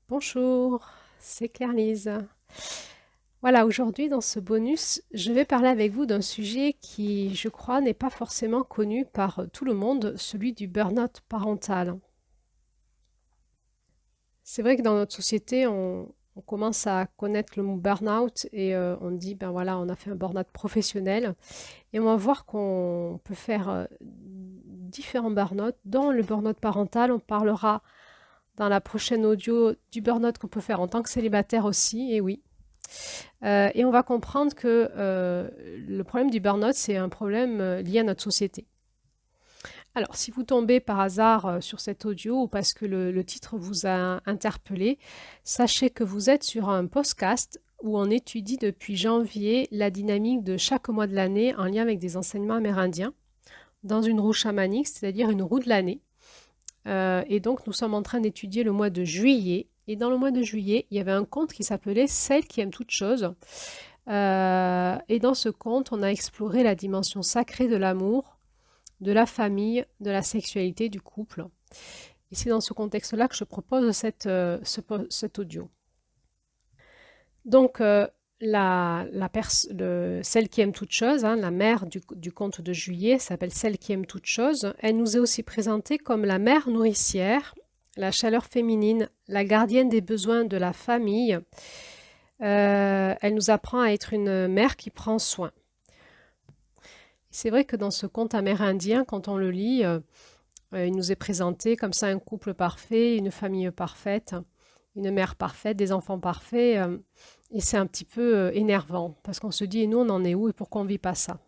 Bonjour, c'est Claire-Lise. Voilà, aujourd'hui dans ce bonus, je vais parler avec vous d'un sujet qui, je crois, n'est pas forcément connu par tout le monde, celui du burn-out parental. C'est vrai que dans notre société, on commence à connaître le mot burn-out et on dit, ben voilà, on a fait un burn-out professionnel. Et on va voir qu'on peut faire différents burn-out. Dans le burn-out parental, on parlera dans la prochaine audio du burn-out qu'on peut faire en tant que célibataire aussi, et oui. Et on va comprendre que le problème du burn-out, c'est un problème lié à notre société. Alors, si vous tombez par hasard sur cet audio ou parce que le titre vous a interpellé, sachez que vous êtes sur un podcast où on étudie depuis janvier la dynamique de chaque mois de l'année en lien avec des enseignements amérindiens dans une roue chamanique, c'est-à-dire une roue de l'année. Et donc, nous sommes en train d'étudier le mois de juillet. Et dans le mois de juillet, il y avait un conte qui s'appelait Celle qui aime toutes choses. Et dans ce conte, on a exploré la dimension sacrée de l'amour, de la famille, de la sexualité, du couple. Et c'est dans ce contexte-là que je propose cet audio. Donc, celle qui aime toute chose, hein, la mère du conte de juillet s'appelle Celle qui aime toute chose. Elle nous est aussi présentée comme la mère nourricière, la chaleur féminine, la gardienne des besoins de la famille. Elle nous apprend à être une mère qui prend soin. C'est vrai que dans ce conte amérindien, quand on le lit, il nous est présenté comme ça un couple parfait, une famille parfaite, une mère parfaite, des enfants parfaits. Et c'est un petit peu énervant parce qu'on se dit, et nous, on en est où et pourquoi on ne vit pas ça?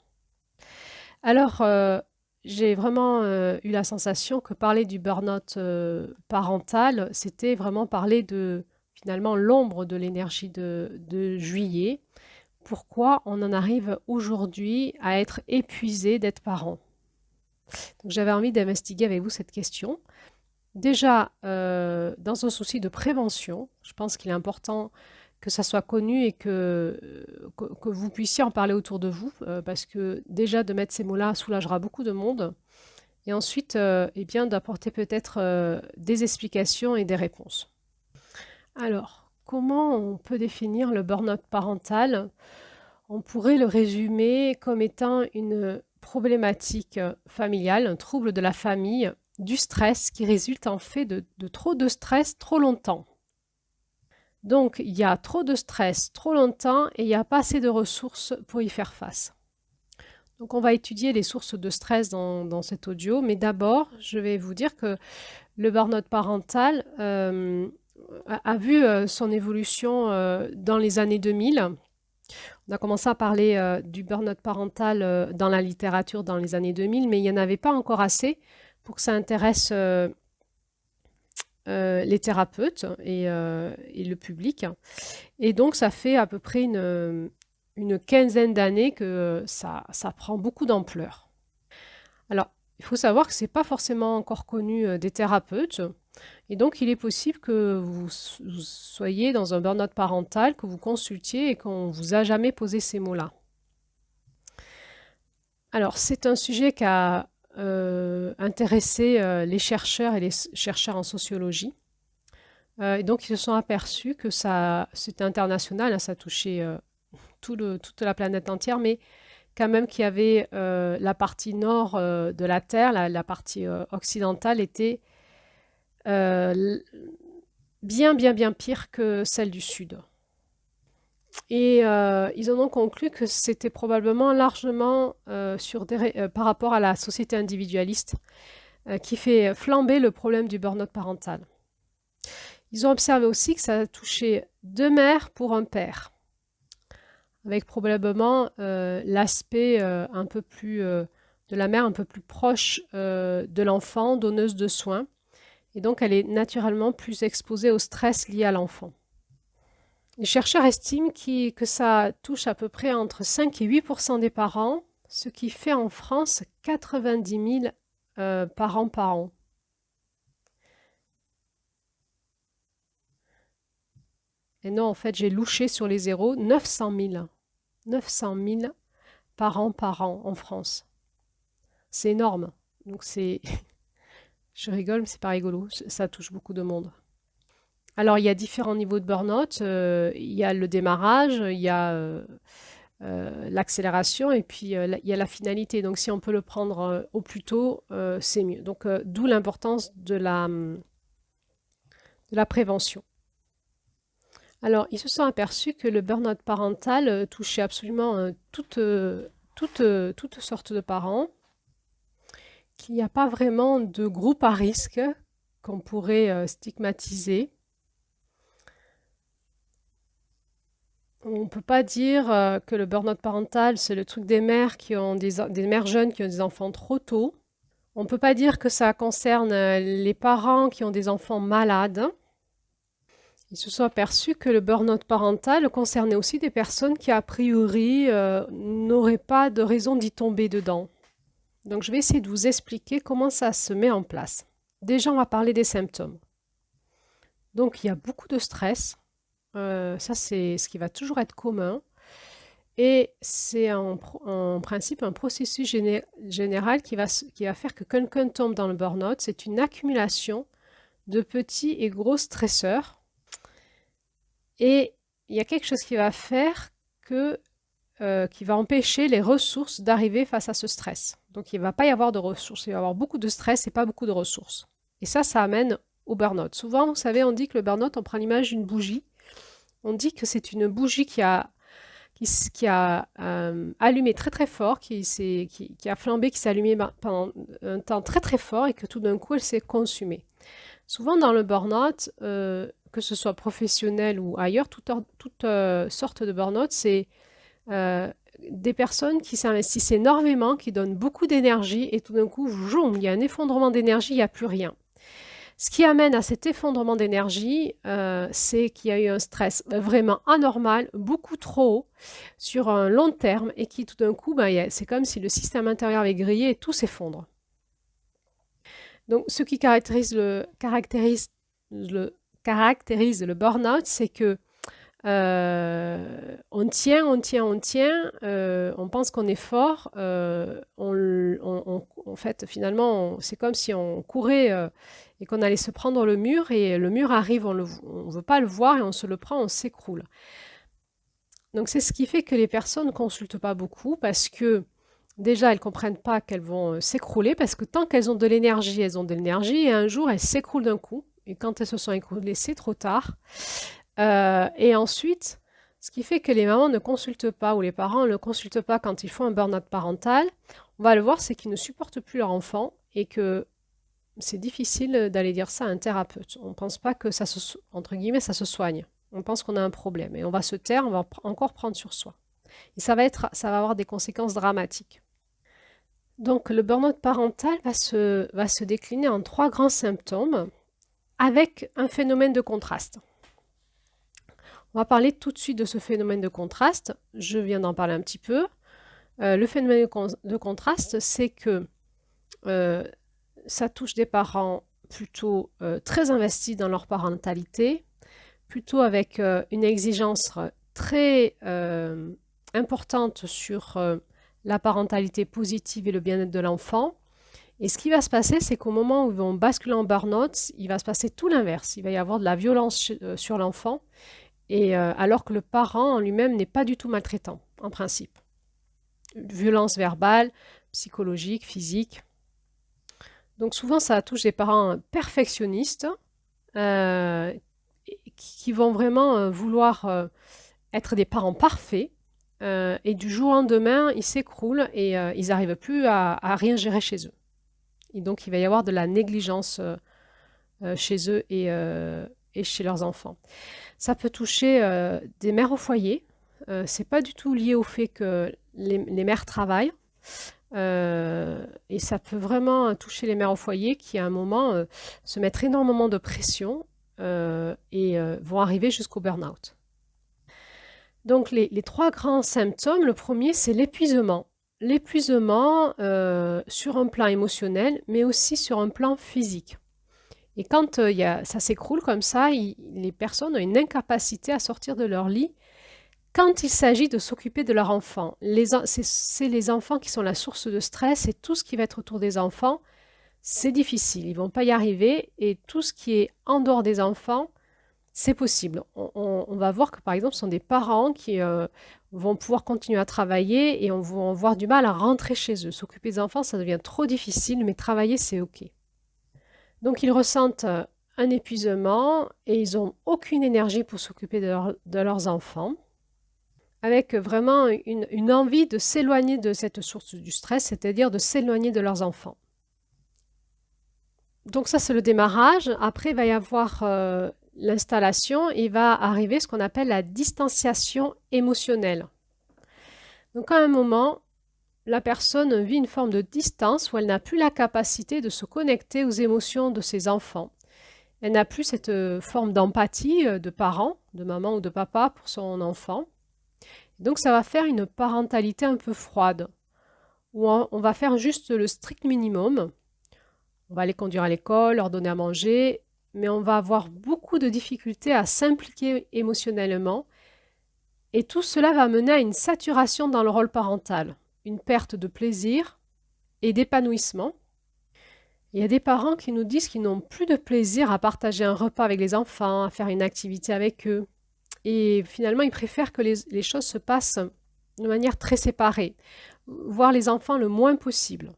Alors, j'ai vraiment eu la sensation que parler du burn-out parental, c'était vraiment parler de finalement l'ombre de l'énergie de juillet. Pourquoi on en arrive aujourd'hui à être épuisé d'être parent? Donc, j'avais envie d'investiguer avec vous cette question. Déjà, dans un souci de prévention, je pense qu'il est important que ça soit connu et que vous puissiez en parler autour de vous, parce que déjà de mettre ces mots-là soulagera beaucoup de monde. Et ensuite, eh bien, d'apporter peut-être des explications et des réponses. Alors, comment on peut définir le burn-out parental? On pourrait le résumer comme étant une problématique familiale, un trouble de la famille, du stress qui résulte en fait de trop de stress trop longtemps. Donc, il y a trop de stress trop longtemps et il n'y a pas assez de ressources pour y faire face. Donc, on va étudier les sources de stress dans cet audio, mais d'abord, je vais vous dire que le burn-out parental a vu son évolution dans les années 2000. On a commencé à parler du burn-out parental dans la littérature dans les années 2000, mais il n'y en avait pas encore assez pour que ça intéresse les thérapeutes et le public. Et donc, ça fait à peu près une quinzaine d'années que ça prend beaucoup d'ampleur. Alors, il faut savoir que ce n'est pas forcément encore connu des thérapeutes. Et donc, il est possible que vous soyez dans un burn-out parental, que vous consultiez et qu'on ne vous a jamais posé ces mots-là. Alors, c'est un sujet qui a intéressé les chercheurs et les chercheurs en sociologie. Et donc, ils se sont aperçus que c'était international, hein, ça touchait toute la planète entière, mais quand même qu'il y avait la partie nord de la Terre, la partie occidentale était euh, bien pire que celle du sud. Et ils en ont conclu que c'était probablement largement par rapport à la société individualiste qui fait flamber le problème du burn-out parental. Ils ont observé aussi que ça touchait deux mères pour un père, avec probablement l'aspect un peu plus de la mère un peu plus proche de l'enfant, donneuse de soins, et donc elle est naturellement plus exposée au stress lié à l'enfant. Les chercheurs estiment que ça touche à peu près entre 5 et 8% des parents, ce qui fait en France 90 000 parents par an. Et non, en fait, j'ai louché sur les zéros, 900 000. 900 000 parents par an en France. C'est énorme. Donc je rigole, mais c'est pas rigolo. Ça touche beaucoup de monde. Alors, il y a différents niveaux de burn-out. Il y a le démarrage, il y a l'accélération et puis il y a la finalité. Donc, si on peut le prendre au plus tôt, c'est mieux. Donc, d'où l'importance de la prévention. Alors, ils se sont aperçus que le burn-out parental touchait absolument toutes sortes de parents, qu'il n'y a pas vraiment de groupe à risque qu'on pourrait stigmatiser. On ne peut pas dire que le burn-out parental, c'est le truc des mères qui ont des mères jeunes qui ont des enfants trop tôt. On ne peut pas dire que ça concerne les parents qui ont des enfants malades. Ils se sont aperçus que le burn-out parental concernait aussi des personnes qui, a priori, n'auraient pas de raison d'y tomber dedans. Donc, je vais essayer de vous expliquer comment ça se met en place. Déjà, on va parler des symptômes. Donc, il y a beaucoup de stress. Ça, c'est ce qui va toujours être commun. Et c'est en principe un processus général qui va faire que quelqu'un tombe dans le burn-out. C'est une accumulation de petits et gros stresseurs. Et il y a quelque chose qui va faire qui va empêcher les ressources d'arriver face à ce stress. Donc, il ne va pas y avoir de ressources. Il va y avoir beaucoup de stress et pas beaucoup de ressources. Et ça amène au burn-out. Souvent, vous savez, on dit que le burn-out, on prend l'image d'une bougie. On dit que c'est une bougie qui a allumé très très fort, qui a flambé, qui s'est allumée pendant un temps très très fort et que tout d'un coup, elle s'est consumée. Souvent, dans le burn-out, que ce soit professionnel ou ailleurs, toute sorte de burn-out, c'est des personnes qui s'investissent énormément, qui donnent beaucoup d'énergie et tout d'un coup, zoom, il y a un effondrement d'énergie, il n'y a plus rien. Ce qui amène à cet effondrement d'énergie, c'est qu'il y a eu un stress vraiment anormal, beaucoup trop haut, sur un long terme et qui tout d'un coup, c'est comme si le système intérieur avait grillé et tout s'effondre. Donc, ce qui caractérise le burn-out, c'est que on tient, on pense qu'on est fort, en fait, finalement, c'est comme si on courait et qu'on allait se prendre le mur, et le mur arrive, on ne veut pas le voir, et on se le prend, on s'écroule. Donc, c'est ce qui fait que les personnes ne consultent pas beaucoup, parce que déjà, elles ne comprennent pas qu'elles vont s'écrouler, parce que tant qu'elles ont de l'énergie, elles ont de l'énergie, et un jour, elles s'écroulent d'un coup, et quand elles se sont écroulées, c'est trop tard. Et ensuite, ce qui fait que les mamans ne consultent pas ou les parents ne consultent pas quand ils font un burn-out parental, on va le voir, c'est qu'ils ne supportent plus leur enfant et que c'est difficile d'aller dire ça à un thérapeute. On ne pense pas que ça entre guillemets, ça se soigne. On pense qu'on a un problème et on va se taire, on va encore prendre sur soi. Et ça va avoir des conséquences dramatiques. Donc le burn-out parental va se décliner en 3 grands symptômes avec un phénomène de contraste. On va parler tout de suite de ce phénomène de contraste. Je viens d'en parler un petit peu. Le phénomène de contraste, c'est que ça touche des parents plutôt très investis dans leur parentalité, plutôt avec une exigence très importante sur la parentalité positive et le bien-être de l'enfant. Et ce qui va se passer, c'est qu'au moment où ils vont basculer en burn-out, il va se passer tout l'inverse. Il va y avoir de la violence sur l'enfant, et alors que le parent en lui-même n'est pas du tout maltraitant, en principe. Violence verbale, psychologique, physique. Donc souvent, ça touche des parents perfectionnistes qui vont vraiment vouloir être des parents parfaits, et du jour au lendemain, ils s'écroulent et ils n'arrivent plus à rien gérer chez eux. Et donc, il va y avoir de la négligence chez eux et chez leurs enfants. Ça peut toucher des mères au foyer. C'est pas du tout lié au fait que les mères travaillent. Et ça peut vraiment toucher les mères au foyer qui, à un moment, se mettent énormément de pression et vont arriver jusqu'au burn-out. Donc, les 3 grands symptômes, le premier, c'est l'épuisement. L'épuisement sur un plan émotionnel, mais aussi sur un plan physique. Et quand ça s'écroule comme ça, les personnes ont une incapacité à sortir de leur lit quand il s'agit de s'occuper de leur enfant. C'est les enfants qui sont la source de stress, et tout ce qui va être autour des enfants, c'est difficile. Ils ne vont pas y arriver, et tout ce qui est en dehors des enfants, c'est possible. On va voir que par exemple, ce sont des parents qui vont pouvoir continuer à travailler et on va avoir du mal à rentrer chez eux. S'occuper des enfants, ça devient trop difficile, mais travailler, c'est OK. Donc ils ressentent un épuisement et ils n'ont aucune énergie pour s'occuper de leurs enfants, avec vraiment une envie de s'éloigner de cette source du stress, c'est-à-dire de s'éloigner de leurs enfants. Donc ça, c'est le démarrage. Après, il va y avoir l'installation et il va arriver ce qu'on appelle la distanciation émotionnelle. Donc à un moment, la personne vit une forme de distance où elle n'a plus la capacité de se connecter aux émotions de ses enfants. Elle n'a plus cette forme d'empathie de parent, de maman ou de papa pour son enfant. Donc ça va faire une parentalité un peu froide, où on va faire juste le strict minimum. On va les conduire à l'école, leur donner à manger, mais on va avoir beaucoup de difficultés à s'impliquer émotionnellement. Et tout cela va mener à une saturation dans le rôle parental, une perte de plaisir et d'épanouissement. Il y a des parents qui nous disent qu'ils n'ont plus de plaisir à partager un repas avec les enfants, à faire une activité avec eux. Et finalement, ils préfèrent que les choses se passent de manière très séparée, voir les enfants le moins possible.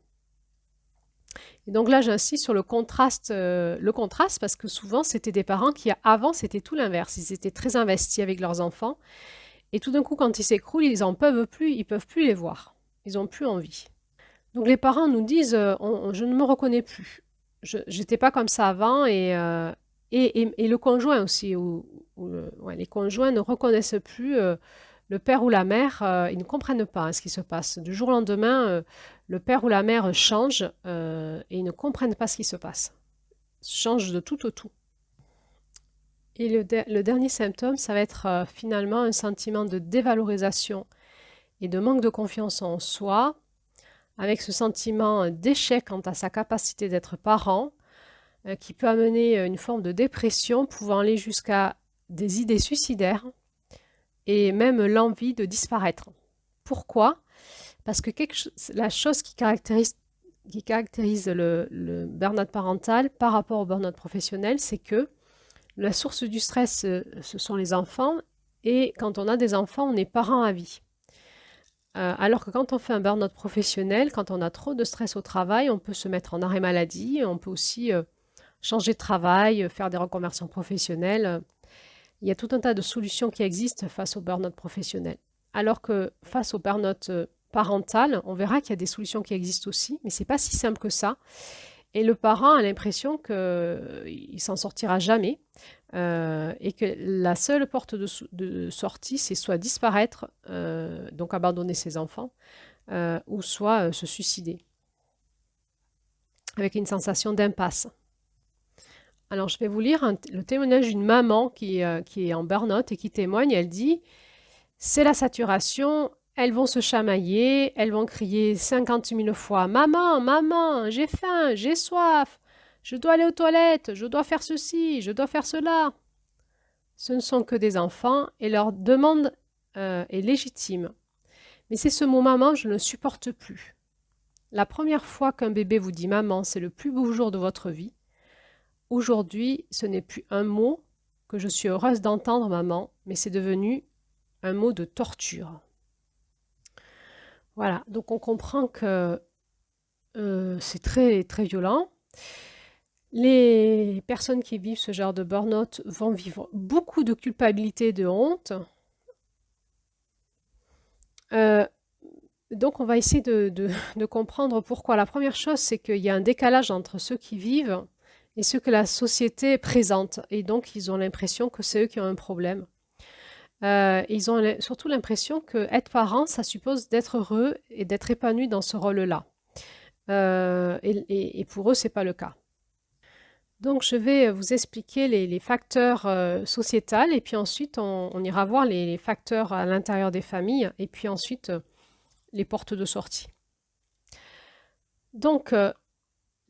Et donc là, j'insiste sur le contraste parce que souvent, c'était des parents qui, avant, c'était tout l'inverse. Ils étaient très investis avec leurs enfants. Et tout d'un coup, quand ils s'écroulent, ils n'en peuvent plus, ils ne peuvent plus les voir. Ils n'ont plus envie. Donc les parents nous disent, je ne me reconnais plus. Je n'étais pas comme ça avant et le conjoint aussi, les conjoints ne reconnaissent plus le père ou la mère, ils ne comprennent pas ce qui se passe. Du jour au lendemain, le père ou la mère change et ils ne comprennent pas ce qui se passe. Change de tout au tout. Et le dernier symptôme, ça va être finalement un sentiment de dévalorisation et de manque de confiance en soi, avec ce sentiment d'échec quant à sa capacité d'être parent, qui peut amener une forme de dépression, pouvant aller jusqu'à des idées suicidaires et même l'envie de disparaître. Pourquoi? Parce que la chose qui caractérise le burn-out parental par rapport au burn-out professionnel, c'est que la source du stress, ce sont les enfants, et quand on a des enfants, on est parent à vie. Alors que quand on fait un burn-out professionnel, quand on a trop de stress au travail, on peut se mettre en arrêt maladie, on peut aussi changer de travail, faire des reconversions professionnelles. Il y a tout un tas de solutions qui existent face au burn-out professionnel. Alors que face au burn-out parental, on verra qu'il y a des solutions qui existent aussi, mais ce n'est pas si simple que ça. Et le parent a l'impression qu'il s'en sortira jamais et que la seule porte de sortie, c'est soit disparaître, donc abandonner ses enfants, ou soit se suicider, avec une sensation d'impasse. Alors, je vais vous lire le témoignage d'une maman qui est en burn-out et qui témoigne. Elle dit « C'est la saturation, elles vont se chamailler, elles vont crier 50 000 fois « Maman, maman, j'ai faim, j'ai soif, je dois aller aux toilettes, je dois faire ceci, je dois faire cela. » Ce ne sont que des enfants et leur demande est légitime. Mais c'est ce mot « maman », je ne le supporte plus. La première fois qu'un bébé vous dit « maman », c'est le plus beau jour de votre vie. Aujourd'hui, ce n'est plus un mot que je suis heureuse d'entendre, maman, mais c'est devenu un mot de torture. Voilà, donc on comprend que c'est très, très violent. Les personnes qui vivent ce genre de burn-out vont vivre beaucoup de culpabilité et de honte. Donc on va essayer de comprendre pourquoi. La première chose, c'est qu'il y a un décalage entre ceux qui vivent et ce que la société présente. Et donc, ils ont l'impression que c'est eux qui ont un problème. Ils ont surtout l'impression qu'être parent, ça suppose d'être heureux et d'être épanoui dans ce rôle-là. Et pour eux, ce n'est pas le cas. Donc, je vais vous expliquer les facteurs sociétals et puis ensuite, on ira voir les facteurs à l'intérieur des familles et puis ensuite, les portes de sortie. Donc,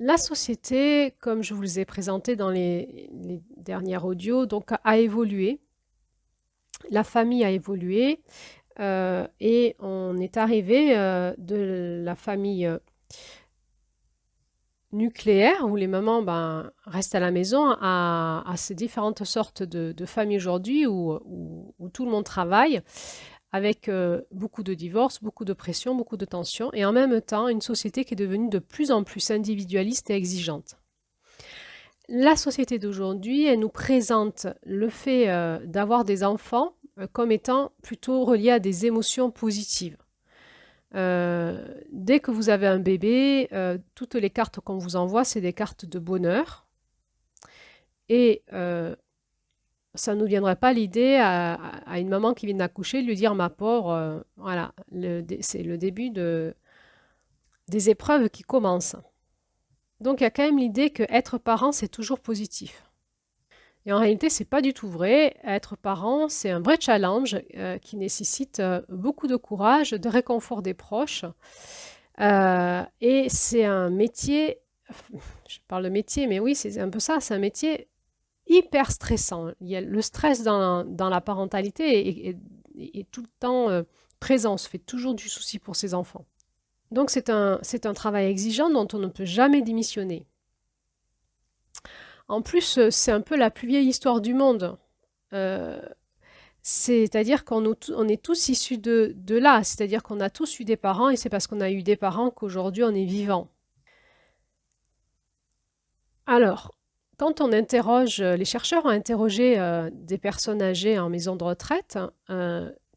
la société, comme je vous les ai présenté dans les dernières audios, donc, a évolué. La famille a évolué et on est arrivé de la famille nucléaire où les mamans restent à la maison à ces différentes sortes de familles aujourd'hui où tout le monde travaille avec beaucoup de divorces, beaucoup de pression, beaucoup de tensions et en même temps une société qui est devenue de plus en plus individualiste et exigeante. La société d'aujourd'hui, elle nous présente le fait d'avoir des enfants comme étant plutôt relié à des émotions positives. Dès que vous avez un bébé, toutes les cartes qu'on vous envoie, c'est des cartes de bonheur. Et ça ne nous viendrait pas l'idée à une maman qui vient d'accoucher de lui dire ma pauvre, voilà, c'est le début des épreuves qui commencent. Donc il y a quand même l'idée que être parent, c'est toujours positif. Et en réalité, c'est pas du tout vrai. Être parent, c'est un vrai challenge qui nécessite beaucoup de courage, de réconfort des proches. Et c'est un métier, je parle de métier, mais oui, c'est un peu ça, c'est un métier hyper stressant. Il y a le stress dans la parentalité est tout le temps présent. On se fait toujours du souci pour ses enfants. Donc c'est un travail exigeant dont on ne peut jamais démissionner. En plus, c'est un peu la plus vieille histoire du monde. C'est-à-dire on est tous issus de là, c'est-à-dire qu'on a tous eu des parents et c'est parce qu'on a eu des parents qu'aujourd'hui on est vivant. Alors, quand on interroge, les chercheurs ont interrogé des personnes âgées en maison de retraite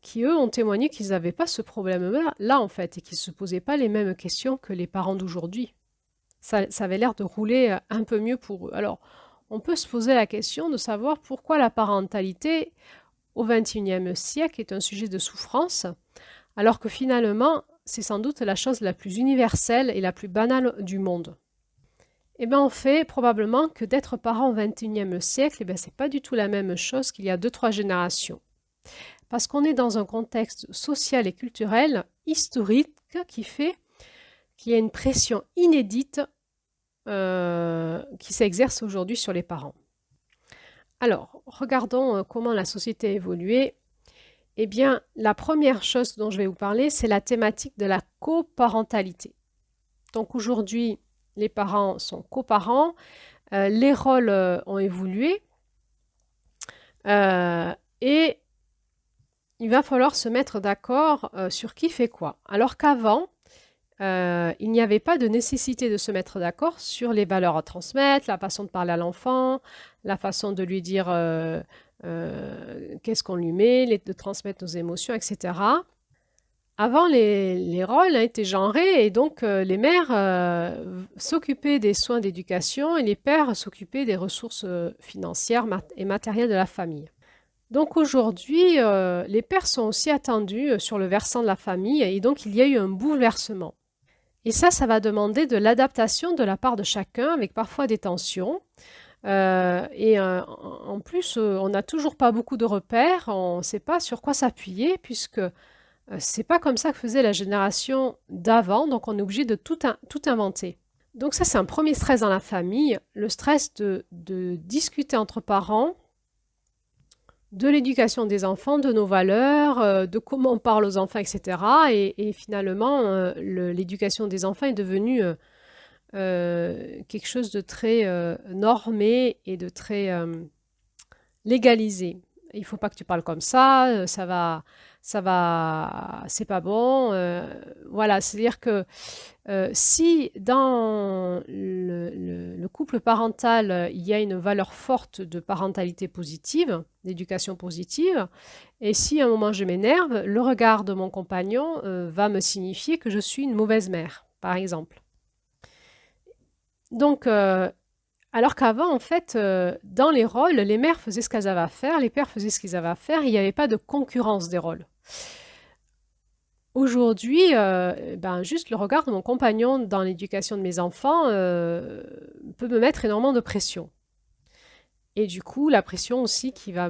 qui, eux, ont témoigné qu'ils n'avaient pas ce problème-là, en fait, et qu'ils ne se posaient pas les mêmes questions que les parents d'aujourd'hui. Ça avait l'air de rouler un peu mieux pour eux. Alors, on peut se poser la question de savoir pourquoi la parentalité au XXIe siècle est un sujet de souffrance, alors que finalement, c'est sans doute la chose la plus universelle et la plus banale du monde. Eh bien, on fait probablement que d'être parent au XXIe siècle, eh bien, c'est pas du tout la même chose qu'il y a 2-3 générations. Parce qu'on est dans un contexte social et culturel historique qui fait qu'il y a une pression inédite qui s'exerce aujourd'hui sur les parents. Alors, regardons comment la société a évolué. Eh bien, la première chose dont je vais vous parler, c'est la thématique de la coparentalité. Donc aujourd'hui, les parents sont coparents, les rôles ont évolué et il va falloir se mettre d'accord sur qui fait quoi. Alors qu'avant, il n'y avait pas de nécessité de se mettre d'accord sur les valeurs à transmettre, la façon de parler à l'enfant, la façon de lui dire qu'est-ce qu'on lui met, de transmettre nos émotions, etc. Avant, les rôles étaient genrés et donc les mères s'occupaient des soins d'éducation et les pères s'occupaient des ressources financières et matérielles de la famille. Donc aujourd'hui, les pères sont aussi attendus sur le versant de la famille et donc il y a eu un bouleversement. Et ça va demander de l'adaptation de la part de chacun avec parfois des tensions. En plus, on n'a toujours pas beaucoup de repères, on ne sait pas sur quoi s'appuyer puisque c'est pas comme ça que faisait la génération d'avant, donc on est obligé de tout inventer. Donc ça, c'est un premier stress dans la famille, le stress de discuter entre parents de l'éducation des enfants, de nos valeurs, de comment on parle aux enfants, etc. Et finalement, l'éducation des enfants est devenue quelque chose de très normé et de très légalisé. Il ne faut pas que tu parles comme ça, c'est pas bon. Voilà, c'est-à-dire que si dans le couple parental, il y a une valeur forte de parentalité positive, d'éducation positive, et si à un moment je m'énerve, le regard de mon compagnon va me signifier que je suis une mauvaise mère, par exemple. Donc, alors qu'avant, en fait, dans les rôles, les mères faisaient ce qu'elles avaient à faire, les pères faisaient ce qu'ils avaient à faire, il n'y avait pas de concurrence des rôles. Aujourd'hui, juste le regard de mon compagnon dans l'éducation de mes enfants peut me mettre énormément de pression. Et du coup, la pression aussi voilà,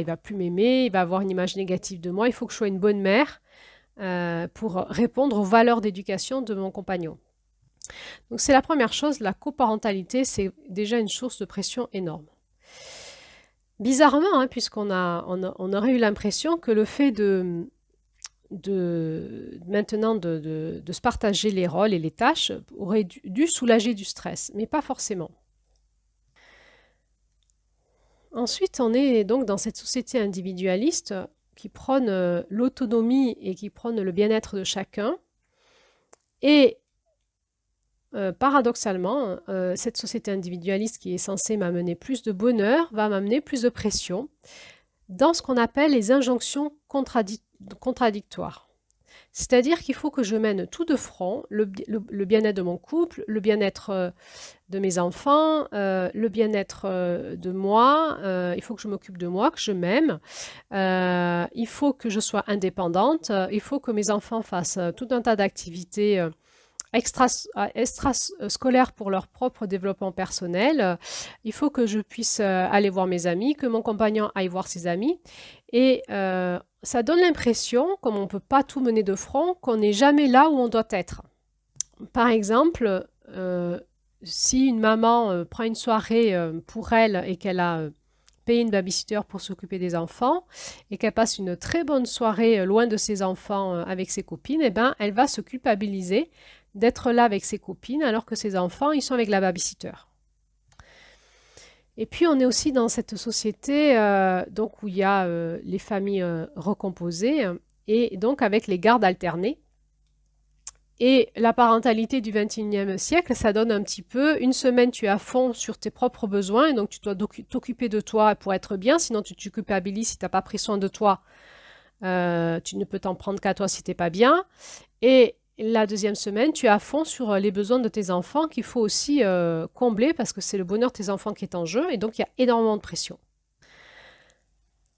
il va plus m'aimer, il va avoir une image négative de moi. Il faut que je sois une bonne mère pour répondre aux valeurs d'éducation de mon compagnon. Donc c'est la première chose, la coparentalité, c'est déjà une source de pression énorme. Bizarrement, puisqu'on aurait eu l'impression que le fait maintenant de se partager les rôles et les tâches aurait dû soulager du stress, mais pas forcément. Ensuite, on est donc dans cette société individualiste qui prône l'autonomie et qui prône le bien-être de chacun. Et paradoxalement, cette société individualiste qui est censée m'amener plus de bonheur va m'amener plus de pression dans ce qu'on appelle les injonctions contradictoires. C'est-à-dire qu'il faut que je mène tout de front, le bien-être de mon couple, le bien-être de mes enfants, le bien-être de moi, il faut que je m'occupe de moi, que je m'aime, il faut que je sois indépendante, il faut que mes enfants fassent tout un tas d'activités extrascolaires pour leur propre développement personnel, il faut que je puisse aller voir mes amis, que mon compagnon aille voir ses amis, et ça donne l'impression, comme on ne peut pas tout mener de front, qu'on n'est jamais là où on doit être. Par exemple, si une maman prend une soirée pour elle et qu'elle a payé une babysitter pour s'occuper des enfants et qu'elle passe une très bonne soirée loin de ses enfants avec ses copines, eh ben, elle va se culpabiliser d'être là avec ses copines alors que ses enfants, ils sont avec la babysitter. Et puis, on est aussi dans cette société donc où il y a les familles recomposées et donc avec les gardes alternées. Et la parentalité du XXIe siècle, ça donne un petit peu, une semaine tu es à fond sur tes propres besoins, et donc tu dois t'occuper de toi pour être bien, sinon tu te culpabilises si tu n'as pas pris soin de toi, tu ne peux t'en prendre qu'à toi si tu n'es pas bien. Et la deuxième semaine, tu es à fond sur les besoins de tes enfants qu'il faut aussi combler parce que c'est le bonheur de tes enfants qui est en jeu et donc il y a énormément de pression.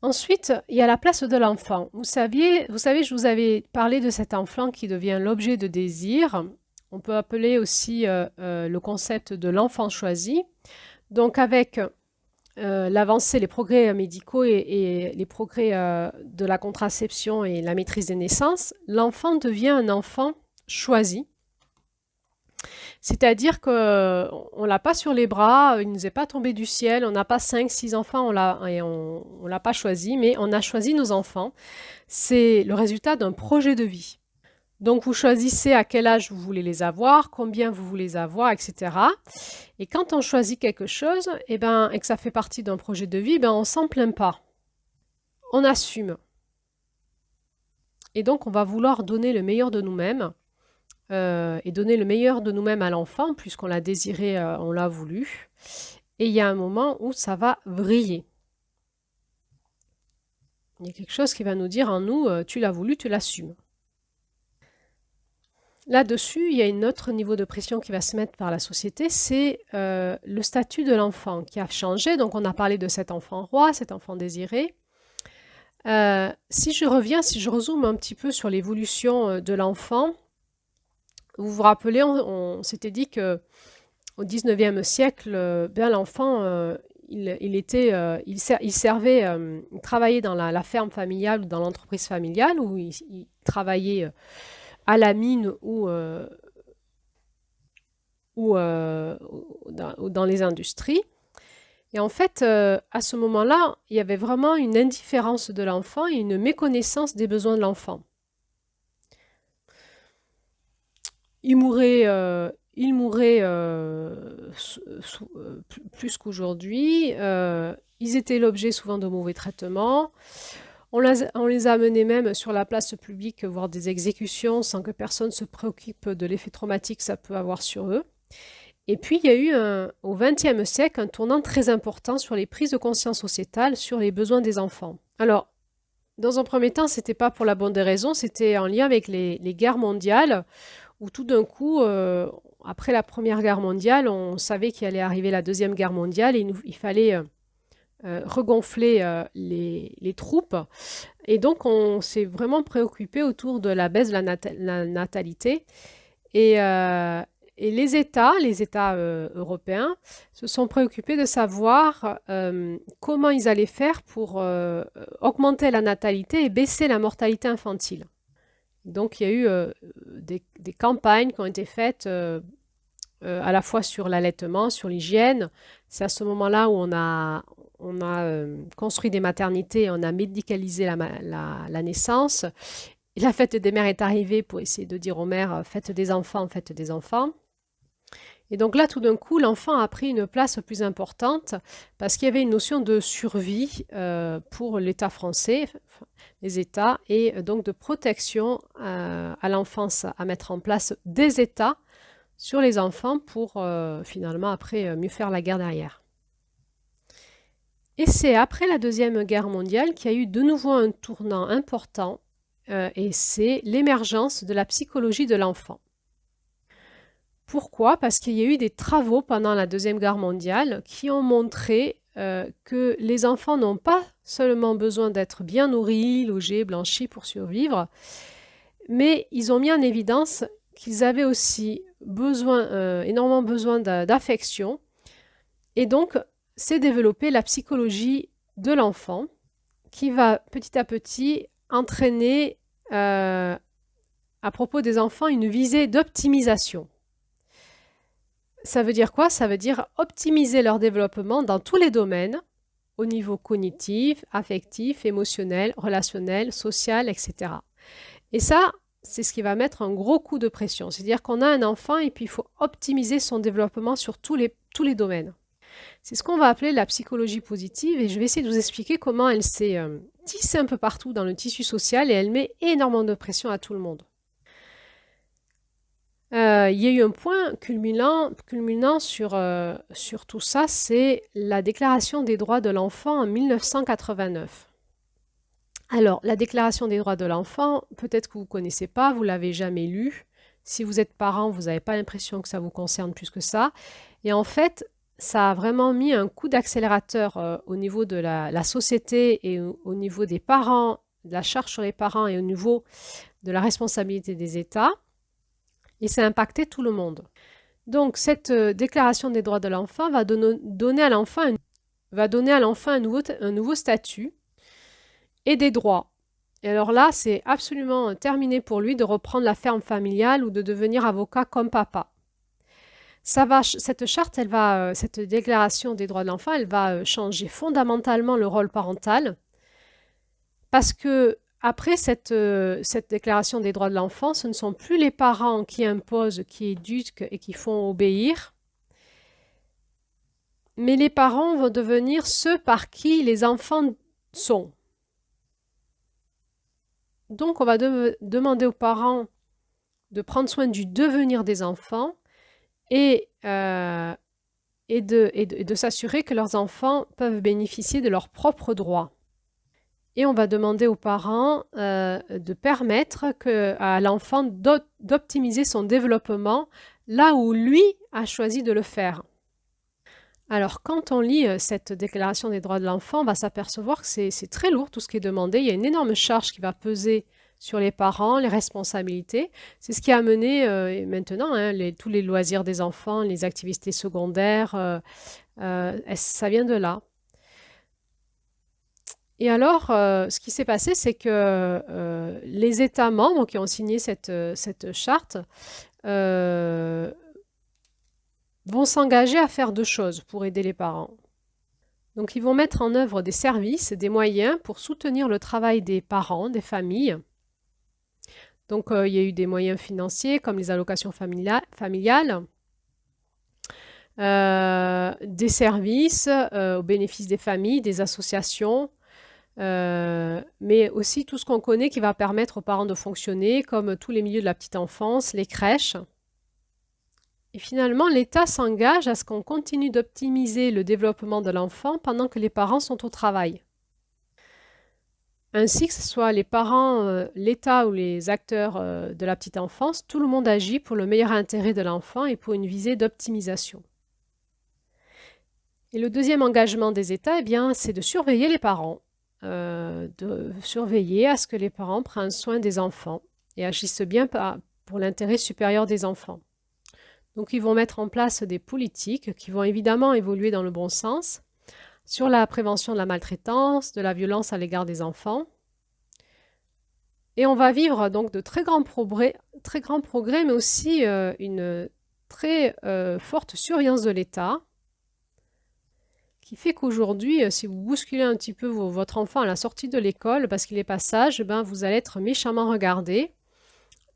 Ensuite, il y a la place de l'enfant. Vous savez, je vous avais parlé de cet enfant qui devient l'objet de désir. On peut appeler aussi le concept de l'enfant choisi. Donc avec l'avancée, les progrès médicaux et les progrès de la contraception et la maîtrise des naissances, l'enfant devient un enfant choisi. C'est-à-dire qu'on ne l'a pas sur les bras, il ne nous est pas tombé du ciel, on n'a pas 5, 6 enfants, on ne l'a pas choisi, mais on a choisi nos enfants. C'est le résultat d'un projet de vie. Donc vous choisissez à quel âge vous voulez les avoir, combien vous voulez les avoir, etc. Et quand on choisit quelque chose et que ça fait partie d'un projet de vie, on ne s'en plaint pas. On assume. Et donc on va vouloir donner le meilleur de nous-mêmes. Et donner le meilleur de nous-mêmes à l'enfant, puisqu'on l'a désiré, on l'a voulu. Et il y a un moment où ça va vriller. Il y a quelque chose qui va nous dire en nous, tu l'as voulu, tu l'assumes. Là-dessus, il y a un autre niveau de pression qui va se mettre par la société, c'est le statut de l'enfant qui a changé. Donc on a parlé de cet enfant roi, cet enfant désiré. Si je rezoome un petit peu sur l'évolution de l'enfant, vous vous rappelez, on s'était dit qu'au XIXe siècle, l'enfant, il travaillait dans la ferme familiale ou dans l'entreprise familiale où il travaillait à la mine ou dans les industries. Et en fait, à ce moment-là, il y avait vraiment une indifférence de l'enfant et une méconnaissance des besoins de l'enfant. Il mourait plus qu'aujourd'hui. Ils étaient l'objet souvent de mauvais traitements. On les a amenés même sur la place publique, voire des exécutions, sans que personne se préoccupe de l'effet traumatique que ça peut avoir sur eux. Et puis, il y a eu au XXe siècle un tournant très important sur les prises de conscience sociétales sur les besoins des enfants. Alors, dans un premier temps, ce n'était pas pour la bonne des raisons, c'était en lien avec les guerres mondiales, où tout d'un coup, après la Première Guerre mondiale, on savait qu'il allait arriver la Deuxième Guerre mondiale et il fallait regonfler les troupes. Et donc, on s'est vraiment préoccupé autour de la baisse de la natalité. Et les États européens se sont préoccupés de savoir comment ils allaient faire pour augmenter la natalité et baisser la mortalité infantile. Donc, il y a eu des campagnes qui ont été faites à la fois sur l'allaitement, sur l'hygiène. C'est à ce moment-là où on a construit des maternités, on a médicalisé la naissance Et la fête des mères est arrivée pour essayer de dire aux mères, faites des enfants, faites des enfants. Et donc là, tout d'un coup, l'enfant a pris une place plus importante parce qu'il y avait une notion de survie pour l'État français, enfin, les États, et donc de protection à l'enfance, à mettre en place des États sur les enfants pour finalement après mieux faire la guerre derrière. Et c'est après la Deuxième Guerre mondiale qu'il y a eu de nouveau un tournant important et c'est l'émergence de la psychologie de l'enfant. Pourquoi? Parce qu'il y a eu des travaux pendant la Deuxième Guerre mondiale qui ont montré que les enfants n'ont pas seulement besoin d'être bien nourris, logés, blanchis pour survivre, mais ils ont mis en évidence qu'ils avaient aussi énormément besoin d'affection. Et donc, c'est développer la psychologie de l'enfant qui va petit à petit entraîner à propos des enfants une visée d'optimisation. Ça veut dire quoi? Ça veut dire optimiser leur développement dans tous les domaines, au niveau cognitif, affectif, émotionnel, relationnel, social, etc. Et ça, c'est ce qui va mettre un gros coup de pression. C'est-à-dire qu'on a un enfant et puis il faut optimiser son développement sur tous les domaines. C'est ce qu'on va appeler la psychologie positive et je vais essayer de vous expliquer comment elle s'est tissée un peu partout dans le tissu social et elle met énormément de pression à tout le monde. Il y a eu un point culminant sur tout ça, c'est la Déclaration des droits de l'enfant en 1989. Alors, la Déclaration des droits de l'enfant, peut-être que vous ne connaissez pas, vous ne l'avez jamais lue. Si vous êtes parent, vous n'avez pas l'impression que ça vous concerne plus que ça. Et en fait, ça a vraiment mis un coup d'accélérateur au niveau de la société et au niveau des parents, de la charge sur les parents et au niveau de la responsabilité des États. Et ça a impacté tout le monde. Donc, cette déclaration des droits de l'enfant va donner à l'enfant un nouveau statut et des droits. Et alors là, c'est absolument terminé pour lui de reprendre la ferme familiale ou de devenir avocat comme papa. Cette charte, cette déclaration des droits de l'enfant, elle va changer fondamentalement le rôle parental parce que après cette déclaration des droits de l'enfant, ce ne sont plus les parents qui imposent, qui éduquent et qui font obéir, mais les parents vont devenir ceux par qui les enfants sont. Donc, on va demander aux parents de prendre soin du devenir des enfants et de s'assurer que leurs enfants peuvent bénéficier de leurs propres droits. Et on va demander aux parents de permettre à l'enfant d'optimiser son développement là où lui a choisi de le faire. Alors, quand on lit cette déclaration des droits de l'enfant, on va s'apercevoir que c'est très lourd tout ce qui est demandé. Il y a une énorme charge qui va peser sur les parents, les responsabilités. C'est ce qui a amené maintenant tous les loisirs des enfants, les activités secondaires, ça vient de là. Et alors, ce qui s'est passé, c'est que les États membres qui ont signé cette charte vont s'engager à faire deux choses pour aider les parents. Donc, ils vont mettre en œuvre des services, des moyens pour soutenir le travail des parents, des familles. Donc, il y a eu des moyens financiers comme les allocations familiales, des services au bénéfice des familles, des associations, mais aussi tout ce qu'on connaît qui va permettre aux parents de fonctionner, comme tous les milieux de la petite enfance, les crèches. Et finalement, l'État s'engage à ce qu'on continue d'optimiser le développement de l'enfant pendant que les parents sont au travail. Ainsi que ce soit les parents, l'État ou les acteurs de la petite enfance, tout le monde agit pour le meilleur intérêt de l'enfant et pour une visée d'optimisation. Et le deuxième engagement des États, eh bien, c'est de surveiller les parents, de surveiller à ce que les parents prennent soin des enfants et agissent bien pour l'intérêt supérieur des enfants. Donc, ils vont mettre en place des politiques qui vont évidemment évoluer dans le bon sens sur la prévention de la maltraitance, de la violence à l'égard des enfants. Et on va vivre donc de très grands progrès, mais aussi une très forte surveillance de l'État qui fait qu'aujourd'hui, si vous bousculez un petit peu votre enfant à la sortie de l'école parce qu'il est pas sage, ben, vous allez être méchamment regardé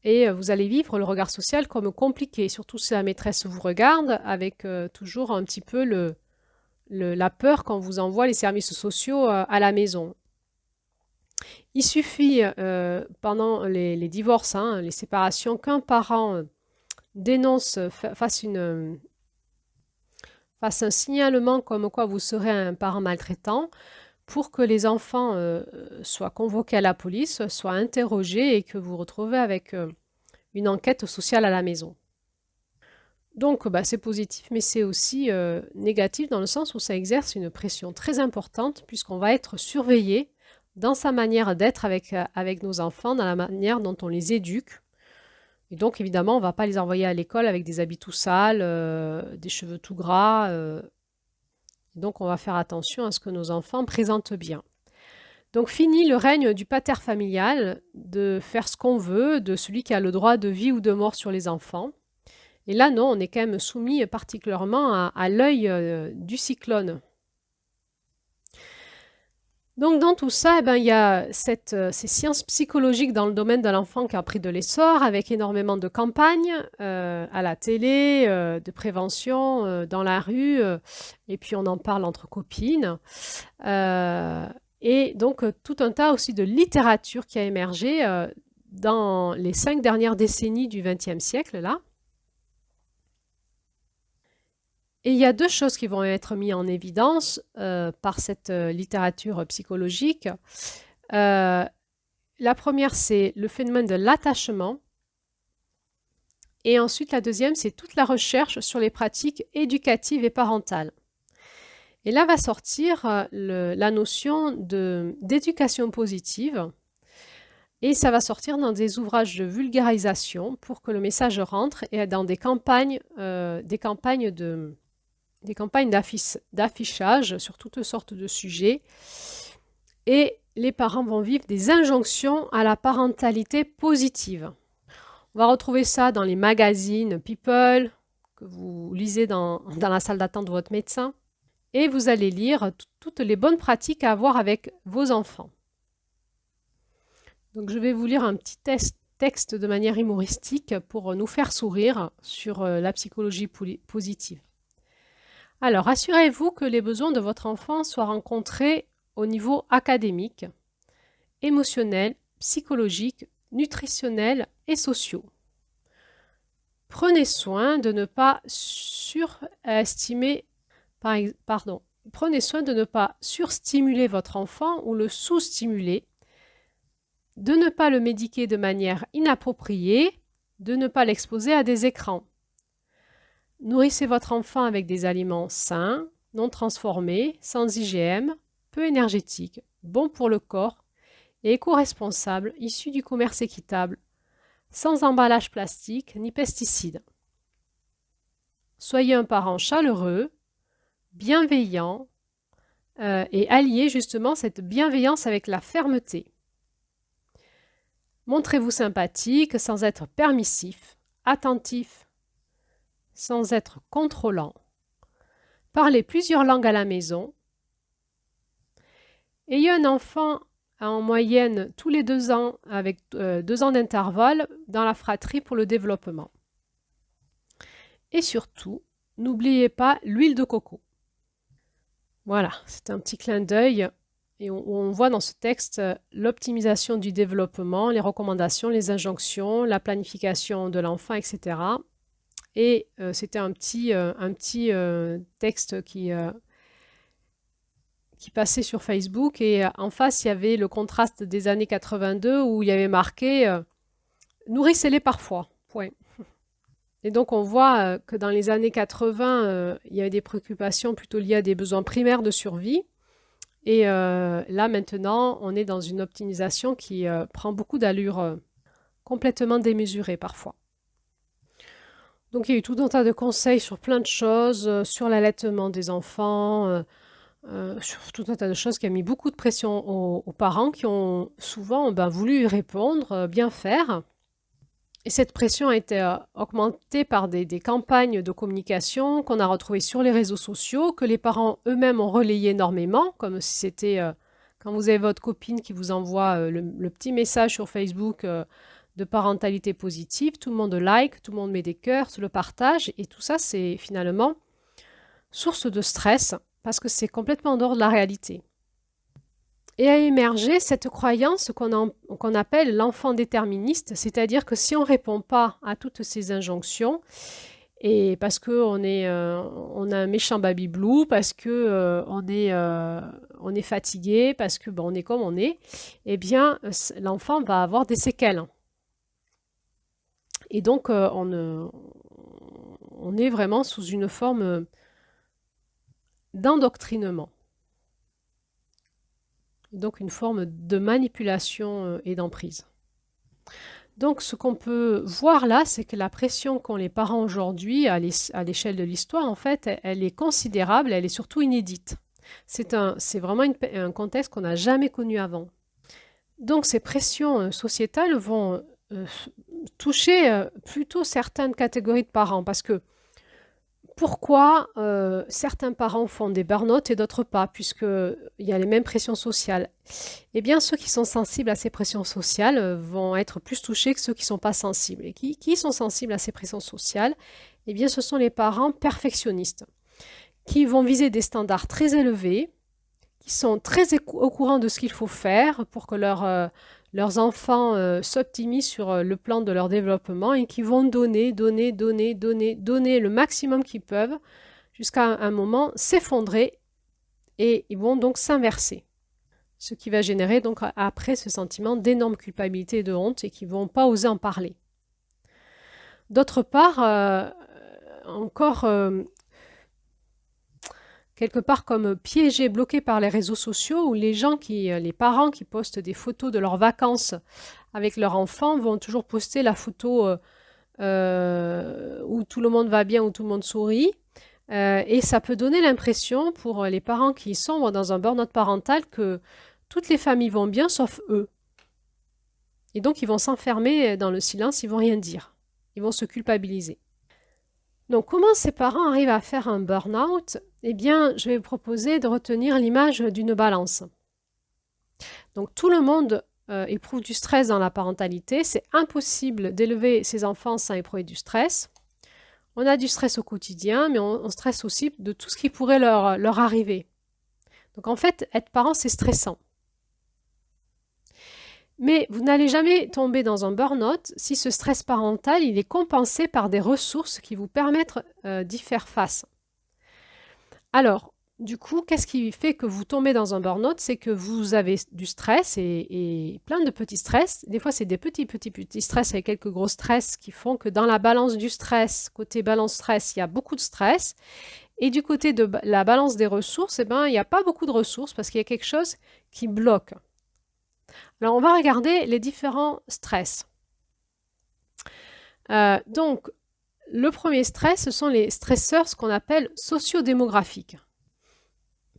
et vous allez vivre le regard social comme compliqué, surtout si la maîtresse vous regarde avec toujours un petit peu la peur quand vous envoie les services sociaux à la maison. Il suffit pendant les divorces, hein, les séparations, qu'un parent dénonce, fasse un signalement comme quoi vous serez un parent maltraitant pour que les enfants soient convoqués à la police, soient interrogés et que vous vous retrouvez avec une enquête sociale à la maison. Donc bah, c'est positif, mais c'est aussi négatif dans le sens où ça exerce une pression très importante puisqu'on va être surveillé dans sa manière d'être avec nos enfants, dans la manière dont on les éduque. Et donc évidemment, on ne va pas les envoyer à l'école avec des habits tout sales, des cheveux tout gras. Donc on va faire attention à ce que nos enfants présentent bien. Donc fini le règne du pater familial, de faire ce qu'on veut, de celui qui a le droit de vie ou de mort sur les enfants. Et là, non, on est quand même soumis particulièrement à l'œil du cyclone. Donc dans tout ça, eh ben, il y a ces sciences psychologiques dans le domaine de l'enfant qui a pris de l'essor, avec énormément de campagnes à la télé, de prévention, dans la rue, et puis on en parle entre copines. Et donc tout un tas aussi de littérature qui a émergé dans les 5 dernières décennies du XXe siècle, là. Et il y a deux choses qui vont être mises en évidence par cette littérature psychologique. La première, c'est le phénomène de l'attachement. Et ensuite, la deuxième, c'est toute la recherche sur les pratiques éducatives et parentales. Et là va sortir la notion d'éducation positive. Et ça va sortir dans des ouvrages de vulgarisation pour que le message rentre et dans des campagnes d'affichage sur toutes sortes de sujets. Et les parents vont vivre des injonctions à la parentalité positive. On va retrouver ça dans les magazines People, que vous lisez dans la salle d'attente de votre médecin. Et vous allez lire toutes les bonnes pratiques à avoir avec vos enfants. Donc je vais vous lire un petit texte de manière humoristique pour nous faire sourire sur la psychologie positive. Alors, assurez-vous que les besoins de votre enfant soient rencontrés au niveau académique, émotionnel, psychologique, nutritionnel et sociaux. Prenez soin de ne pas surstimuler votre enfant ou le sous-stimuler, de ne pas le médiquer de manière inappropriée, de ne pas l'exposer à des écrans. Nourrissez votre enfant avec des aliments sains, non transformés, sans IgM, peu énergétiques, bons pour le corps et éco-responsables, issus du commerce équitable, sans emballage plastique ni pesticides. Soyez un parent chaleureux, bienveillant et alliez justement cette bienveillance avec la fermeté. Montrez-vous sympathique sans être permissif, attentif, sans être contrôlant. Parlez plusieurs langues à la maison. Ayez un enfant en moyenne tous les 2 ans avec 2 ans d'intervalle dans la fratrie pour le développement. Et surtout, n'oubliez pas l'huile de coco. Voilà, c'est un petit clin d'œil et on voit dans ce texte l'optimisation du développement, les recommandations, les injonctions, la planification de l'enfant, etc. Et c'était un petit texte qui passait sur Facebook et en face, il y avait le contraste des années 82 où il y avait marqué « Nourrissez-les parfois ». Point. Et donc, on voit que dans les années 80, il y avait des préoccupations plutôt liées à des besoins primaires de survie. Et là, maintenant, on est dans une optimisation qui prend beaucoup d'allure complètement démesurée parfois. Donc, il y a eu tout un tas de conseils sur plein de choses, sur l'allaitement des enfants, sur tout un tas de choses qui a mis beaucoup de pression aux parents qui ont souvent voulu y répondre, bien faire. Et cette pression a été augmentée par des campagnes de communication qu'on a retrouvées sur les réseaux sociaux, que les parents eux-mêmes ont relayé énormément, comme si c'était quand vous avez votre copine qui vous envoie le petit message sur Facebook de parentalité positive, tout le monde like, tout le monde met des cœurs, le partage, et tout ça c'est finalement source de stress parce que c'est complètement en dehors de la réalité. Et a émergé cette croyance qu'on appelle l'enfant déterministe, c'est-à-dire que si on ne répond pas à toutes ces injonctions, et parce qu'on on a un méchant baby blue, parce que on est fatigué, parce que on est comme on est, eh bien l'enfant va avoir des séquelles. Et donc on est vraiment sous une forme d'endoctrinement. Donc une forme de manipulation et d'emprise. Donc ce qu'on peut voir là, c'est que la pression qu'ont les parents aujourd'hui à l'échelle de l'histoire, en fait, elle est considérable, elle est surtout inédite. C'est vraiment un contexte qu'on n'a jamais connu avant. Donc ces pressions sociétales vont toucher plutôt certaines catégories de parents, parce que pourquoi certains parents font des burn-out et d'autres pas, puisqu'il y a les mêmes pressions sociales? Eh bien, ceux qui sont sensibles à ces pressions sociales vont être plus touchés que ceux qui ne sont pas sensibles. Et qui sont sensibles à ces pressions sociales? Eh bien, ce sont les parents perfectionnistes, qui vont viser des standards très élevés, qui sont très au courant de ce qu'il faut faire pour que leurs enfants s'optimisent sur le plan de leur développement et qui vont donner le maximum qu'ils peuvent jusqu'à un moment s'effondrer et ils vont donc s'inverser. Ce qui va générer donc après ce sentiment d'énorme culpabilité et de honte et qui ne vont pas oser en parler. D'autre part, encore quelque part comme piégés, bloqués par les réseaux sociaux où les parents qui postent des photos de leurs vacances avec leurs enfants vont toujours poster la photo où tout le monde va bien, où tout le monde sourit. Et ça peut donner l'impression pour les parents qui sombrent dans un burn-out parental que toutes les familles vont bien sauf eux. Et donc ils vont s'enfermer dans le silence, ils vont rien dire. Ils vont se culpabiliser. Donc comment ces parents arrivent à faire un burn-out? Eh bien, je vais vous proposer de retenir l'image d'une balance. Donc tout le monde éprouve du stress dans la parentalité. C'est impossible d'élever ses enfants sans éprouver du stress. On a du stress au quotidien, mais on stresse aussi de tout ce qui pourrait leur arriver. Donc en fait, être parent, c'est stressant. Mais vous n'allez jamais tomber dans un burn-out si ce stress parental il est compensé par des ressources qui vous permettent d'y faire face. Alors, du coup, qu'est-ce qui fait que vous tombez dans un burn-out? C'est que vous avez du stress et plein de petits stress. Des fois, c'est des petits stress avec quelques gros stress qui font que dans la balance du stress, côté balance stress, il y a beaucoup de stress. Et du côté de la balance des ressources, eh ben, il n'y a pas beaucoup de ressources parce qu'il y a quelque chose qui bloque. Alors, on va regarder les différents stress. Donc, le premier stress, ce sont les stresseurs, ce qu'on appelle sociodémographiques.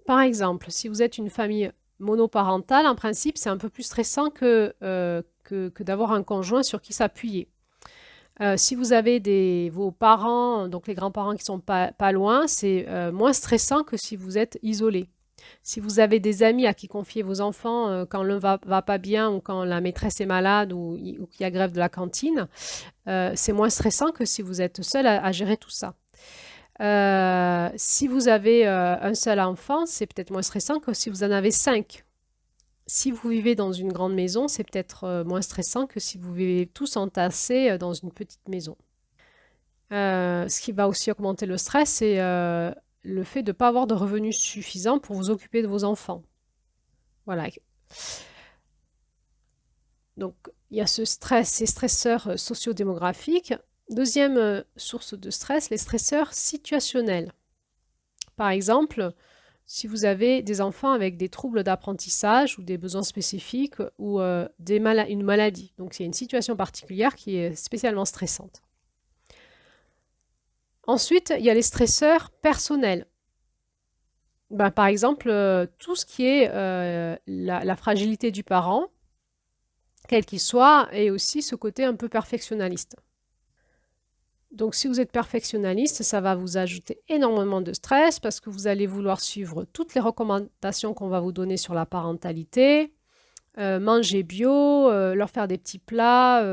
Par exemple, si vous êtes une famille monoparentale, en principe, c'est un peu plus stressant que d'avoir un conjoint sur qui s'appuyer. Si vous avez vos parents, donc les grands-parents qui sont pas loin, c'est moins stressant que si vous êtes isolé. Si vous avez des amis à qui confier vos enfants quand l'un va pas bien ou quand la maîtresse est malade ou qu'il y a grève de la cantine, c'est moins stressant que si vous êtes seul à gérer tout ça. Si vous avez un seul enfant, c'est peut-être moins stressant que si vous en avez 5. Si vous vivez dans une grande maison, c'est peut-être moins stressant que si vous vivez tous entassés dans une petite maison. Ce qui va aussi augmenter le stress, c'est le fait de ne pas avoir de revenus suffisants pour vous occuper de vos enfants. Voilà. Donc, il y a ces stresseurs sociodémographiques. Deuxième source de stress, les stresseurs situationnels. Par exemple, si vous avez des enfants avec des troubles d'apprentissage ou des besoins spécifiques ou une maladie. Donc, c'est une situation particulière qui est spécialement stressante. Ensuite, il y a les stresseurs personnels. Par exemple, tout ce qui est la fragilité du parent, quel qu'il soit, et aussi ce côté un peu perfectionnaliste. Donc si vous êtes perfectionnaliste, ça va vous ajouter énormément de stress parce que vous allez vouloir suivre toutes les recommandations qu'on va vous donner sur la parentalité, manger bio, leur faire des petits plats,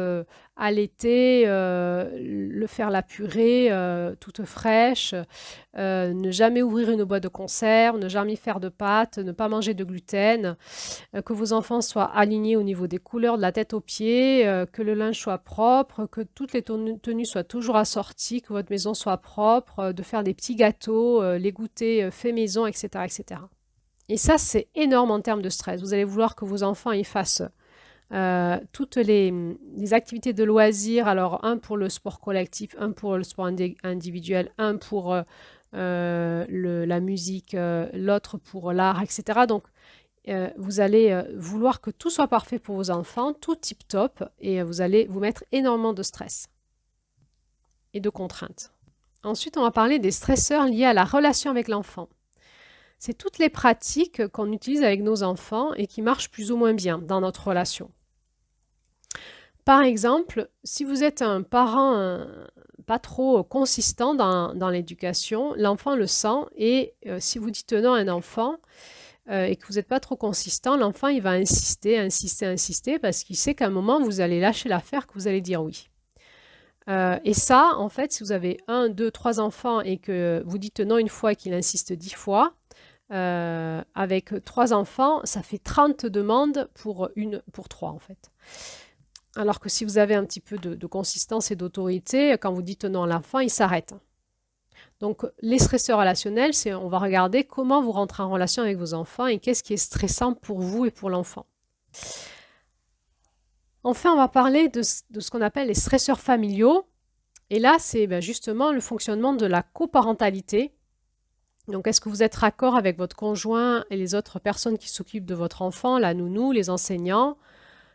allaiter, faire la purée toute fraîche, ne jamais ouvrir une boîte de conserve, ne jamais faire de pâtes, ne pas manger de gluten, que vos enfants soient alignés au niveau des couleurs de la tête aux pieds, que le linge soit propre, que toutes les tenues soient toujours assorties, que votre maison soit propre, de faire des petits gâteaux, les goûters faits maison, etc., etc. Et ça, c'est énorme en termes de stress. Vous allez vouloir que vos enfants y fassent toutes les activités de loisirs. Alors, un pour le sport collectif, un pour le sport individuel, un pour la musique, l'autre pour l'art, etc. Donc, vous allez vouloir que tout soit parfait pour vos enfants, tout tip-top, et vous allez vous mettre énormément de stress et de contraintes. Ensuite, on va parler des stresseurs liés à la relation avec l'enfant. C'est toutes les pratiques qu'on utilise avec nos enfants et qui marchent plus ou moins bien dans notre relation. Par exemple, si vous êtes un parent pas trop consistant dans l'éducation, l'enfant le sent et si vous dites non à un enfant et que vous n'êtes pas trop consistant, l'enfant il va insister, insister, insister parce qu'il sait qu'à un moment vous allez lâcher l'affaire, que vous allez dire oui. Et ça, en fait, si vous avez 1, 2, 3 enfants et que vous dites non une fois et qu'il insiste 10 fois, avec 3 enfants, ça fait 30 demandes pour 3 en fait. Alors que si vous avez un petit peu de consistance et d'autorité, quand vous dites non à l'enfant, il s'arrête. Donc les stresseurs relationnels, on va regarder comment vous rentrez en relation avec vos enfants et qu'est-ce qui est stressant pour vous et pour l'enfant. Enfin, on va parler de ce qu'on appelle les stresseurs familiaux. Et là, c'est justement le fonctionnement de la coparentalité. Donc, est-ce que vous êtes raccord avec votre conjoint et les autres personnes qui s'occupent de votre enfant, la nounou, les enseignants,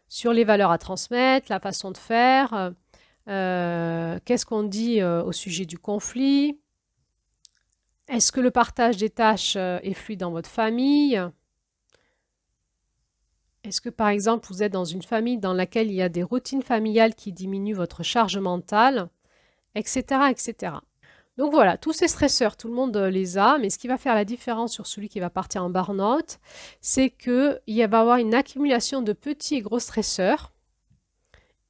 sur les valeurs à transmettre, la façon de faire, qu'est-ce qu'on dit au sujet du conflit? Est-ce que le partage des tâches est fluide dans votre famille? Est-ce que, par exemple, vous êtes dans une famille dans laquelle il y a des routines familiales qui diminuent votre charge mentale, etc., etc. Donc voilà, tous ces stresseurs, tout le monde les a, mais ce qui va faire la différence sur celui qui va partir en burn-out, c'est qu'il va y avoir une accumulation de petits et gros stresseurs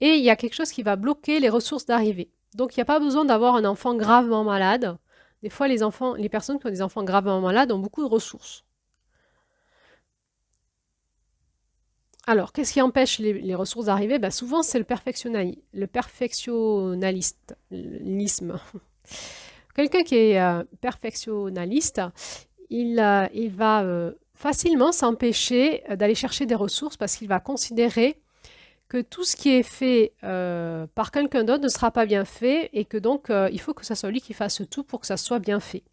et il y a quelque chose qui va bloquer les ressources d'arrivée. Donc il n'y a pas besoin d'avoir un enfant gravement malade. Des fois, les personnes qui ont des enfants gravement malades ont beaucoup de ressources. Alors, qu'est-ce qui empêche les ressources d'arriver? Souvent, c'est le perfectionnalisme. Quelqu'un qui est perfectionnaliste, il va facilement s'empêcher d'aller chercher des ressources parce qu'il va considérer que tout ce qui est fait par quelqu'un d'autre ne sera pas bien fait et que donc il faut que ce soit lui qui fasse tout pour que ça soit bien fait.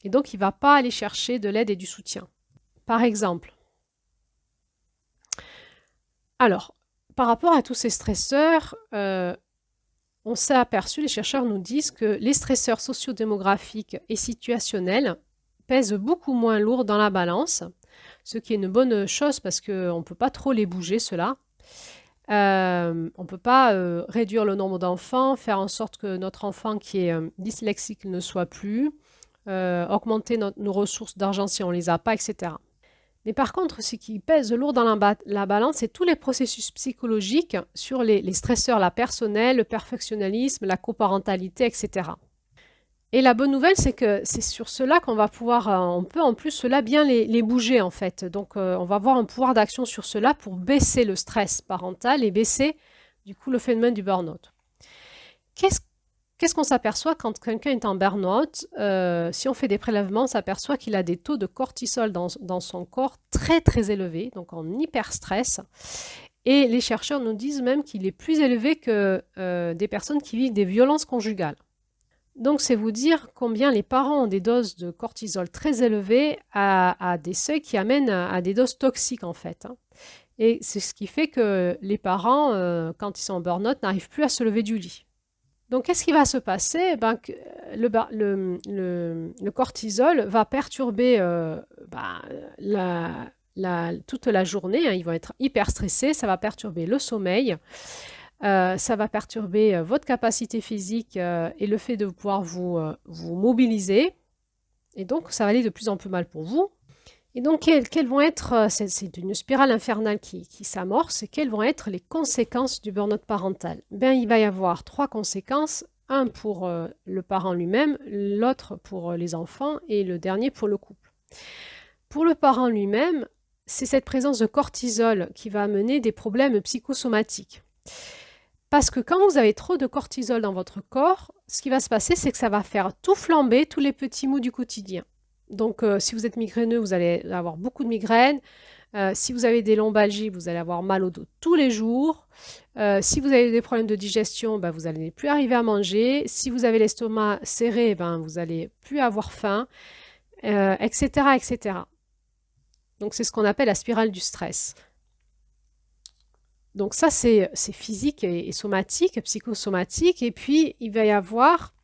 Et donc, il ne va pas aller chercher de l'aide et du soutien. Par exemple, alors, par rapport à tous ces stresseurs, on s'est aperçu, les chercheurs nous disent que les stresseurs sociodémographiques et situationnels pèsent beaucoup moins lourd dans la balance, ce qui est une bonne chose parce qu'on ne peut pas trop les bouger, ceux-là. On ne peut pas réduire le nombre d'enfants, faire en sorte que notre enfant qui est dyslexique ne soit plus, augmenter nos ressources d'argent si on ne les a pas, etc. Mais par contre, ce qui pèse lourd dans la balance, c'est tous les processus psychologiques sur les stresseurs, la personnelle, le perfectionnalisme, la coparentalité, etc. Et la bonne nouvelle, c'est que c'est sur cela qu'on va pouvoir, on peut en plus cela bien les bouger en fait. Donc on va avoir un pouvoir d'action sur cela pour baisser le stress parental et baisser du coup le phénomène du burn-out. Qu'est-ce qu'on s'aperçoit quand quelqu'un est en burn-out? Si on fait des prélèvements, on s'aperçoit qu'il a des taux de cortisol dans son corps très très élevés, donc en hyper-stress. Et les chercheurs nous disent même qu'il est plus élevé que des personnes qui vivent des violences conjugales. Donc c'est vous dire combien les parents ont des doses de cortisol très élevées à des seuils qui amènent à des doses toxiques en fait. Et c'est ce qui fait que les parents, quand ils sont en burn-out, n'arrivent plus à se lever du lit. Donc, qu'est-ce qui va se passer? Le cortisol va perturber toute la journée, hein, ils vont être hyper stressés, ça va perturber le sommeil, ça va perturber votre capacité physique et le fait de pouvoir vous mobiliser. Et donc, ça va aller de plus en plus mal pour vous. Et donc, quelles vont être, c'est une spirale infernale qui s'amorce, et quelles vont être les conséquences du burn-out parental? Ben, il va y avoir 3 conséquences, un pour le parent lui-même, l'autre pour les enfants et le dernier pour le couple. Pour le parent lui-même, c'est cette présence de cortisol qui va amener des problèmes psychosomatiques. Parce que quand vous avez trop de cortisol dans votre corps, ce qui va se passer, c'est que ça va faire tout flamber, tous les petits maux du quotidien. Donc, si vous êtes migraineux, vous allez avoir beaucoup de migraines. Si vous avez des lombalgies, vous allez avoir mal au dos tous les jours. Si vous avez des problèmes de digestion, ben, vous n'allez plus arriver à manger. Si vous avez l'estomac serré, ben, vous n'allez plus avoir faim, etc., etc. Donc, c'est ce qu'on appelle la spirale du stress. Donc ça, c'est physique et somatique, psychosomatique. Et puis, il va y avoir...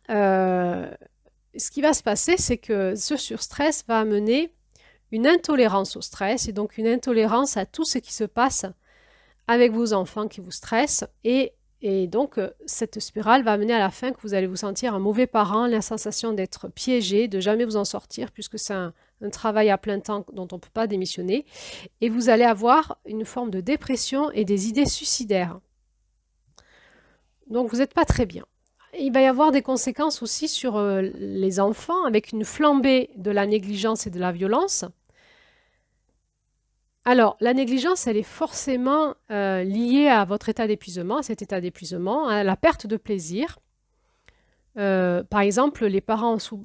ce qui va se passer, c'est que ce surstress va amener une intolérance au stress et donc une intolérance à tout ce qui se passe avec vos enfants qui vous stressent. Et donc, cette spirale va amener à la fin que vous allez vous sentir un mauvais parent, la sensation d'être piégé, de jamais vous en sortir, puisque c'est un travail à plein temps dont on ne peut pas démissionner. Et vous allez avoir une forme de dépression et des idées suicidaires. Donc, vous n'êtes pas très bien. Il va y avoir des conséquences aussi sur les enfants, avec une flambée de la négligence et de la violence. Alors, la négligence, elle est forcément liée à votre état d'épuisement, à cet état d'épuisement, à la perte de plaisir. Par exemple, les parents sous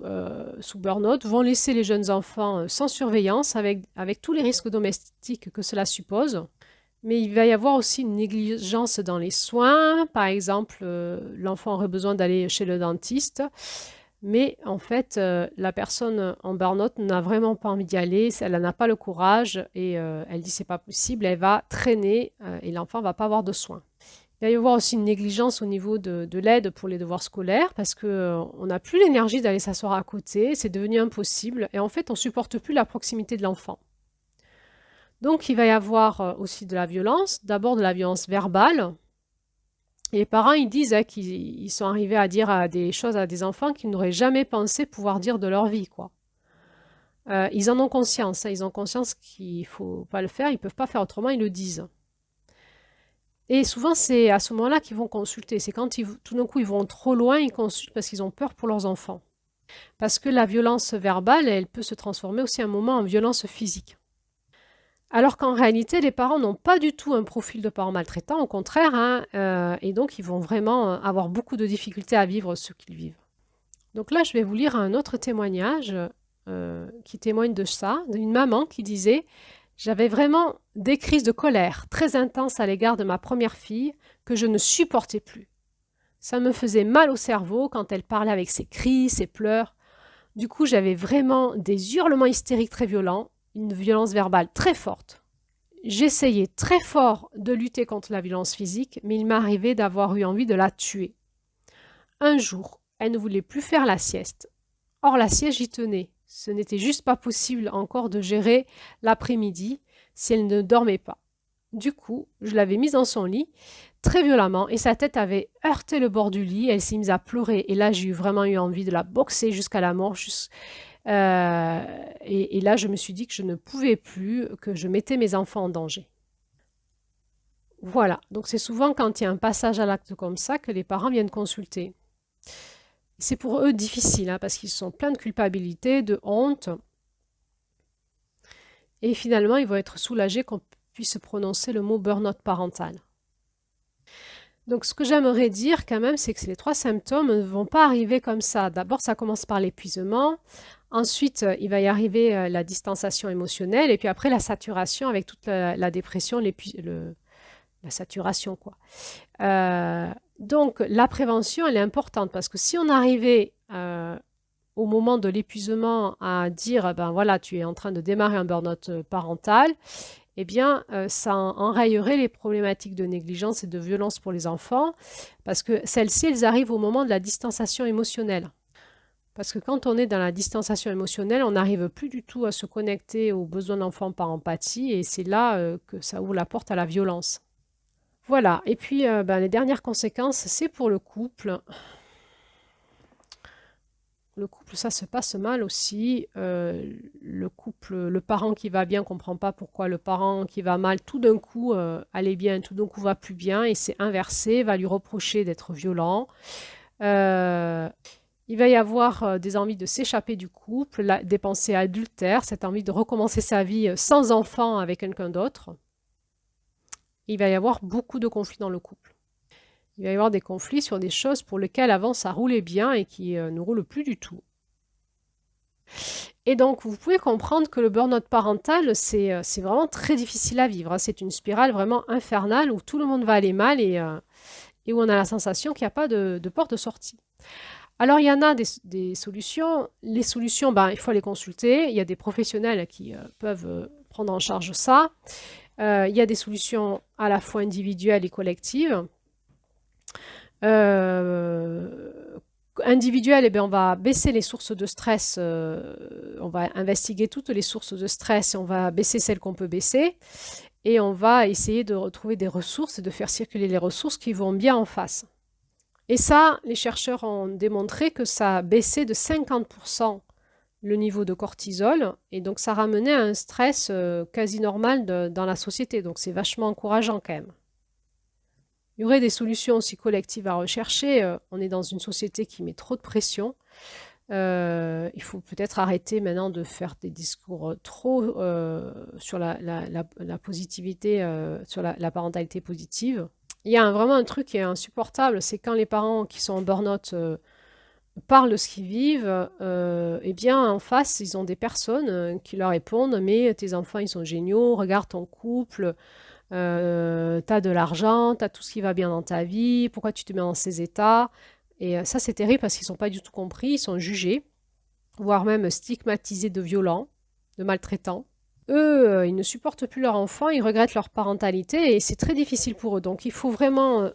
burn-out vont laisser les jeunes enfants sans surveillance avec tous les risques domestiques que cela suppose. Mais il va y avoir aussi une négligence dans les soins. Par exemple, l'enfant aurait besoin d'aller chez le dentiste. Mais en fait, la personne en burn-out n'a vraiment pas envie d'y aller, elle n'a pas le courage et elle dit c'est pas possible, elle va traîner et l'enfant ne va pas avoir de soins. Il va y avoir aussi une négligence au niveau de l'aide pour les devoirs scolaires parce qu'on n'a plus l'énergie d'aller s'asseoir à côté, c'est devenu impossible et en fait on ne supporte plus la proximité de l'enfant. Donc il va y avoir aussi de la violence, d'abord de la violence verbale. Et les parents, ils disent qu'ils sont arrivés à dire des choses à des enfants qu'ils n'auraient jamais pensé pouvoir dire de leur vie, quoi. Ils en ont conscience, hein, ils ont conscience qu'il ne faut pas le faire, ils ne peuvent pas faire autrement, ils le disent. Et souvent, c'est à ce moment-là qu'ils vont consulter. C'est quand tout d'un coup, ils vont trop loin, ils consultent parce qu'ils ont peur pour leurs enfants. Parce que la violence verbale, elle peut se transformer aussi à un moment en violence physique. Alors qu'en réalité, les parents n'ont pas du tout un profil de parents maltraitants, au contraire, hein, et donc ils vont vraiment avoir beaucoup de difficultés à vivre ce qu'ils vivent. Donc là, je vais vous lire un autre témoignage qui témoigne de ça, d'une maman qui disait « J'avais vraiment des crises de colère très intenses à l'égard de ma première fille que je ne supportais plus. Ça me faisait mal au cerveau quand elle parlait avec ses cris, ses pleurs. Du coup, j'avais vraiment des hurlements hystériques très violents, une violence verbale très forte. J'essayais très fort de lutter contre la violence physique, mais il m'arrivait d'avoir eu envie de la tuer. Un jour, elle ne voulait plus faire la sieste. Or, la sieste, j'y tenais. Ce n'était juste pas possible encore de gérer l'après-midi si elle ne dormait pas. Du coup, je l'avais mise dans son lit très violemment et sa tête avait heurté le bord du lit. Elle s'est mise à pleurer et là, j'ai vraiment eu envie de la boxer jusqu'à la mort. Et là, je me suis dit que je ne pouvais plus, que je mettais mes enfants en danger. Voilà, donc c'est souvent quand il y a un passage à l'acte comme ça que les parents viennent consulter. C'est pour eux difficile, hein, parce qu'ils sont pleins de culpabilité, de honte. Et finalement, ils vont être soulagés qu'on puisse prononcer le mot burn-out parental. Donc, ce que j'aimerais dire quand même, c'est que les 3 symptômes ne vont pas arriver comme ça. D'abord, ça commence par l'épuisement. Ensuite, il va y arriver la distanciation émotionnelle. Et puis après, la saturation avec toute la dépression, la saturation, quoi. Donc, la prévention, elle est importante parce que si on arrivait au moment de l'épuisement à dire, ben voilà, tu es en train de démarrer un burn-out parental, eh bien, ça enrayerait les problématiques de négligence et de violence pour les enfants parce que celles-ci, elles arrivent au moment de la distanciation émotionnelle. Parce que quand on est dans la distanciation émotionnelle, on n'arrive plus du tout à se connecter aux besoins de l'enfant par empathie et c'est là que ça ouvre la porte à la violence. Voilà, et puis les dernières conséquences, c'est pour le couple. Le couple, ça se passe mal aussi. Le couple, le parent qui va bien ne comprend pas pourquoi le parent qui va mal, tout d'un coup, allait bien, tout d'un coup va plus bien, et c'est inversé, va lui reprocher d'être violent. Euh, il va y avoir des envies de s'échapper du couple, des pensées adultères, cette envie de recommencer sa vie sans enfant avec quelqu'un d'autre. Il va y avoir beaucoup de conflits dans le couple. Il va y avoir des conflits sur des choses pour lesquelles avant ça roulait bien et qui ne roulent plus du tout. Et donc, vous pouvez comprendre que le burn-out parental, c'est vraiment très difficile à vivre, hein. C'est une spirale vraiment infernale où tout le monde va aller mal et où on a la sensation qu'il n'y a pas de porte de sortie. Alors, il y en a des solutions. Les solutions, il faut les consulter. Il y a des professionnels qui peuvent prendre en charge ça. Il y a des solutions à la fois individuelles et collectives. Individuel, on va baisser les sources de stress, on va investiguer toutes les sources de stress et on va baisser celles qu'on peut baisser. Et on va essayer de retrouver des ressources et de faire circuler les ressources qui vont bien en face. Et ça, les chercheurs ont démontré que ça baissait de 50% le niveau de cortisol. Et donc, ça ramenait à un stress quasi normal dans la société. Donc, c'est vachement encourageant quand même. Il y aurait des solutions aussi collectives à rechercher. On est dans une société qui met trop de pression. Il faut peut-être arrêter maintenant de faire des discours trop sur la positivité, sur la parentalité positive. Il y a vraiment un truc qui est insupportable, c'est quand les parents qui sont en burn-out parlent de ce qu'ils vivent, eh bien en face, ils ont des personnes qui leur répondent « Mais tes enfants, ils sont géniaux, regarde ton couple, t'as de l'argent, t'as tout ce qui va bien dans ta vie, pourquoi tu te mets dans ces états ?» Et ça, c'est terrible parce qu'ils ne sont pas du tout compris, ils sont jugés, voire même stigmatisés de violents, de maltraitants. Eux, ils ne supportent plus leur enfant, ils regrettent leur parentalité et c'est très difficile pour eux. Donc il faut vraiment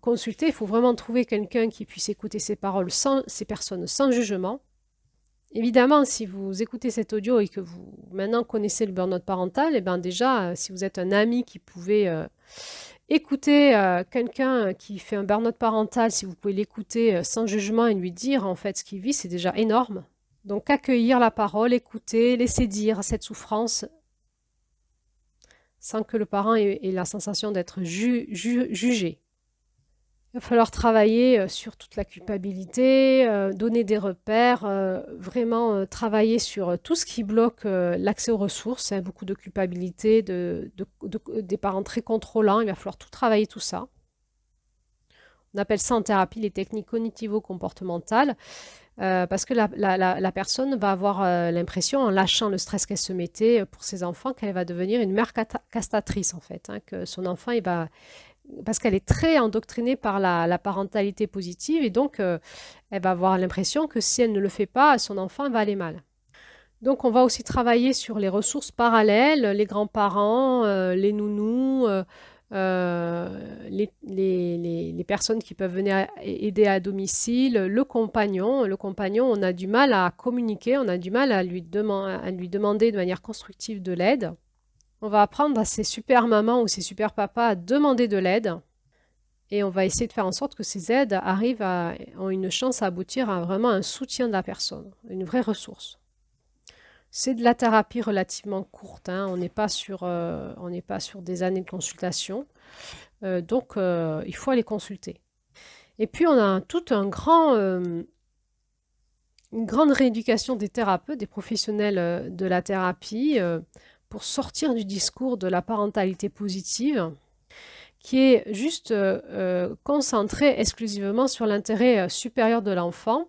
consulter, il faut vraiment trouver quelqu'un qui puisse écouter ces paroles, ces personnes sans jugement. Évidemment, si vous écoutez cet audio et que vous maintenant connaissez le burn-out parental, eh bien déjà, si vous êtes un ami qui pouvait écouter quelqu'un qui fait un burn-out parental, si vous pouvez l'écouter sans jugement et lui dire en fait ce qu'il vit, c'est déjà énorme. Donc accueillir la parole, écouter, laisser dire cette souffrance sans que le parent ait la sensation d'être jugé. Il va falloir travailler sur toute la culpabilité, donner des repères, vraiment travailler sur tout ce qui bloque l'accès aux ressources, hein, beaucoup de culpabilité, des parents très contrôlants, il va falloir tout travailler tout ça. On appelle ça en thérapie les techniques cognitivo-comportementales, parce que la personne va avoir l'impression, en lâchant le stress qu'elle se mettait pour ses enfants, qu'elle va devenir une mère castratrice en fait, hein, que son enfant, parce qu'elle est très endoctrinée par la parentalité positive et donc elle va avoir l'impression que si elle ne le fait pas, son enfant va aller mal. Donc on va aussi travailler sur les ressources parallèles, les grands-parents, les nounous, les personnes qui peuvent venir aider à domicile, le compagnon. Le compagnon, on a du mal à communiquer, on a du mal à lui demander de manière constructive de l'aide. On va apprendre à ces super mamans ou ces super papas à demander de l'aide et on va essayer de faire en sorte que ces aides ont une chance à aboutir à vraiment un soutien de la personne, une vraie ressource. C'est de la thérapie relativement courte, hein. On n'est pas sur des années de consultation, donc il faut aller consulter. Et puis on a une grande rééducation des thérapeutes, des professionnels de la thérapie, pour sortir du discours de la parentalité positive, qui est juste concentré exclusivement sur l'intérêt supérieur de l'enfant,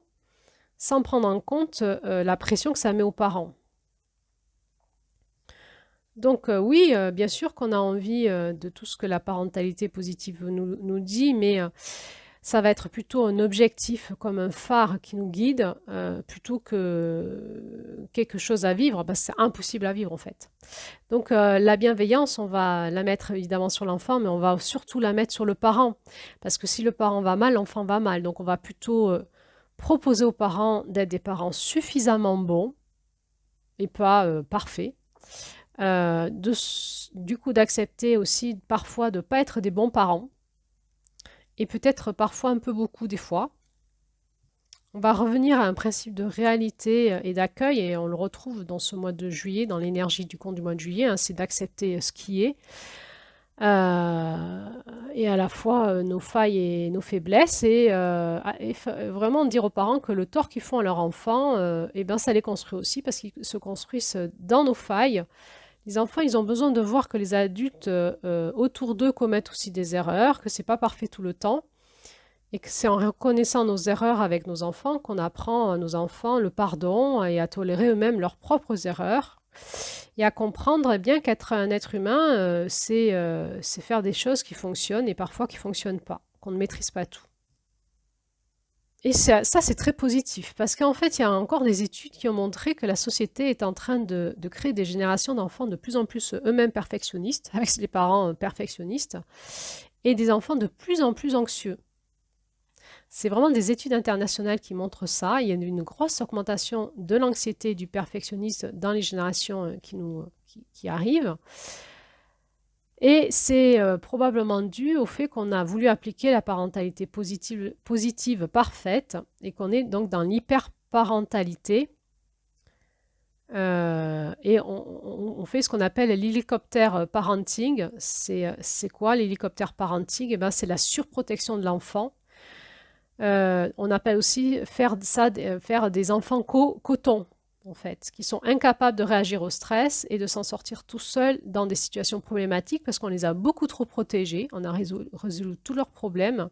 sans prendre en compte la pression que ça met aux parents. Donc oui, bien sûr qu'on a envie de tout ce que la parentalité positive nous dit, mais ça va être plutôt un objectif comme un phare qui nous guide, plutôt que quelque chose à vivre, parce que c'est impossible à vivre en fait. Donc la bienveillance, on va la mettre évidemment sur l'enfant, mais on va surtout la mettre sur le parent, parce que si le parent va mal, l'enfant va mal. Donc on va plutôt proposer aux parents d'être des parents suffisamment bons et pas parfaits. Du coup, d'accepter aussi parfois de ne pas être des bons parents et peut-être parfois un peu beaucoup des fois. On va revenir à un principe de réalité et d'accueil et on le retrouve dans ce mois de juillet, dans l'énergie du conte du mois de juillet, hein, c'est d'accepter ce qui est. Et à la fois nos failles et nos faiblesses et vraiment dire aux parents que le tort qu'ils font à leur enfant, eh ben, ça les construit aussi parce qu'ils se construisent dans nos failles. Les enfants, ils ont besoin de voir que les adultes autour d'eux commettent aussi des erreurs, que c'est pas parfait tout le temps et que c'est en reconnaissant nos erreurs avec nos enfants qu'on apprend à nos enfants le pardon et à tolérer eux-mêmes leurs propres erreurs. Et à comprendre bien qu'être un être humain, c'est faire des choses qui fonctionnent et parfois qui ne fonctionnent pas, qu'on ne maîtrise pas tout. Et ça c'est très positif, parce qu'en fait, il y a encore des études qui ont montré que la société est en train de créer des générations d'enfants de plus en plus eux-mêmes perfectionnistes, avec les parents perfectionnistes, et des enfants de plus en plus anxieux. C'est vraiment des études internationales qui montrent ça. Il y a une grosse augmentation de l'anxiété et du perfectionnisme dans les générations qui arrivent. Et c'est probablement dû au fait qu'on a voulu appliquer la parentalité positive parfaite et qu'on est donc dans l'hyperparentalité. Et on fait ce qu'on appelle l'hélicoptère parenting. C'est quoi l'hélicoptère parenting? Eh ben, c'est la surprotection de l'enfant. On appelle aussi faire des enfants coton, en fait, qui sont incapables de réagir au stress et de s'en sortir tout seuls dans des situations problématiques parce qu'on les a beaucoup trop protégés, on a résolu tous leurs problèmes,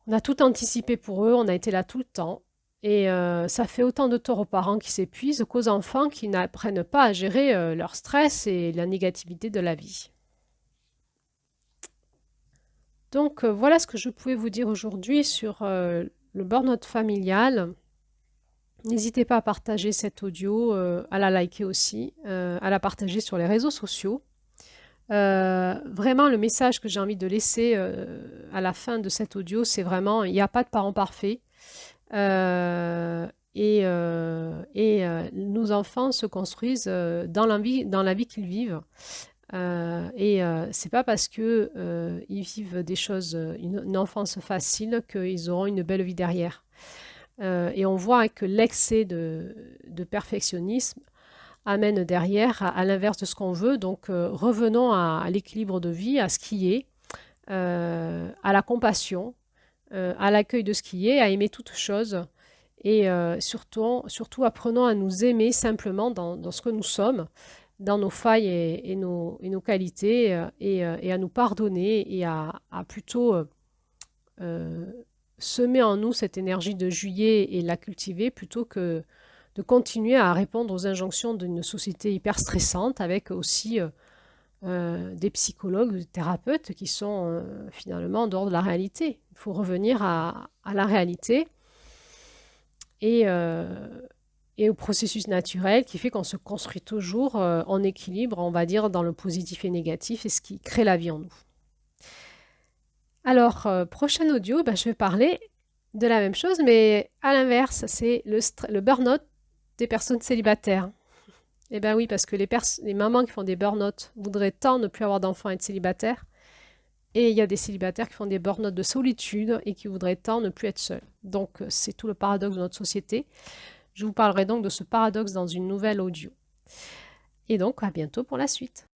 on a tout anticipé pour eux, on a été là tout le temps. Et ça fait autant de tort aux parents qui s'épuisent qu'aux enfants qui n'apprennent pas à gérer leur stress et la négativité de la vie. Donc voilà ce que je pouvais vous dire aujourd'hui sur le burn-out familial. N'hésitez pas à partager cet audio, à la liker aussi, à la partager sur les réseaux sociaux. Vraiment, le message que j'ai envie de laisser à la fin de cet audio, c'est vraiment, il n'y a pas de parents parfaits. Nos enfants se construisent dans la vie qu'ils vivent. C'est pas parce que ils vivent des choses, une enfance facile, qu'ils auront une belle vie derrière. Et on voit que l'excès de perfectionnisme amène derrière à l'inverse de ce qu'on veut. Donc revenons à l'équilibre de vie, à ce qui est, à la compassion, à l'accueil de ce qui est, à aimer toute chose. Et surtout apprenons à nous aimer simplement dans ce que nous sommes, dans nos failles et nos qualités, et à nous pardonner et à plutôt semer en nous cette énergie de juillet et la cultiver plutôt que de continuer à répondre aux injonctions d'une société hyper stressante avec aussi des psychologues, des thérapeutes qui sont finalement en dehors de la réalité. Il faut revenir à la réalité et au processus naturel qui fait qu'on se construit toujours en équilibre, on va dire, dans le positif et négatif, et ce qui crée la vie en nous. Alors, prochain audio, je vais parler de la même chose, mais à l'inverse, c'est le burn-out des personnes célibataires. Eh bien oui, parce que les mamans qui font des burn-out voudraient tant ne plus avoir d'enfants et être célibataires, et il y a des célibataires qui font des burn-out de solitude et qui voudraient tant ne plus être seuls. Donc, c'est tout le paradoxe de notre société. Je vous parlerai donc de ce paradoxe dans une nouvelle audio. Et donc, à bientôt pour la suite.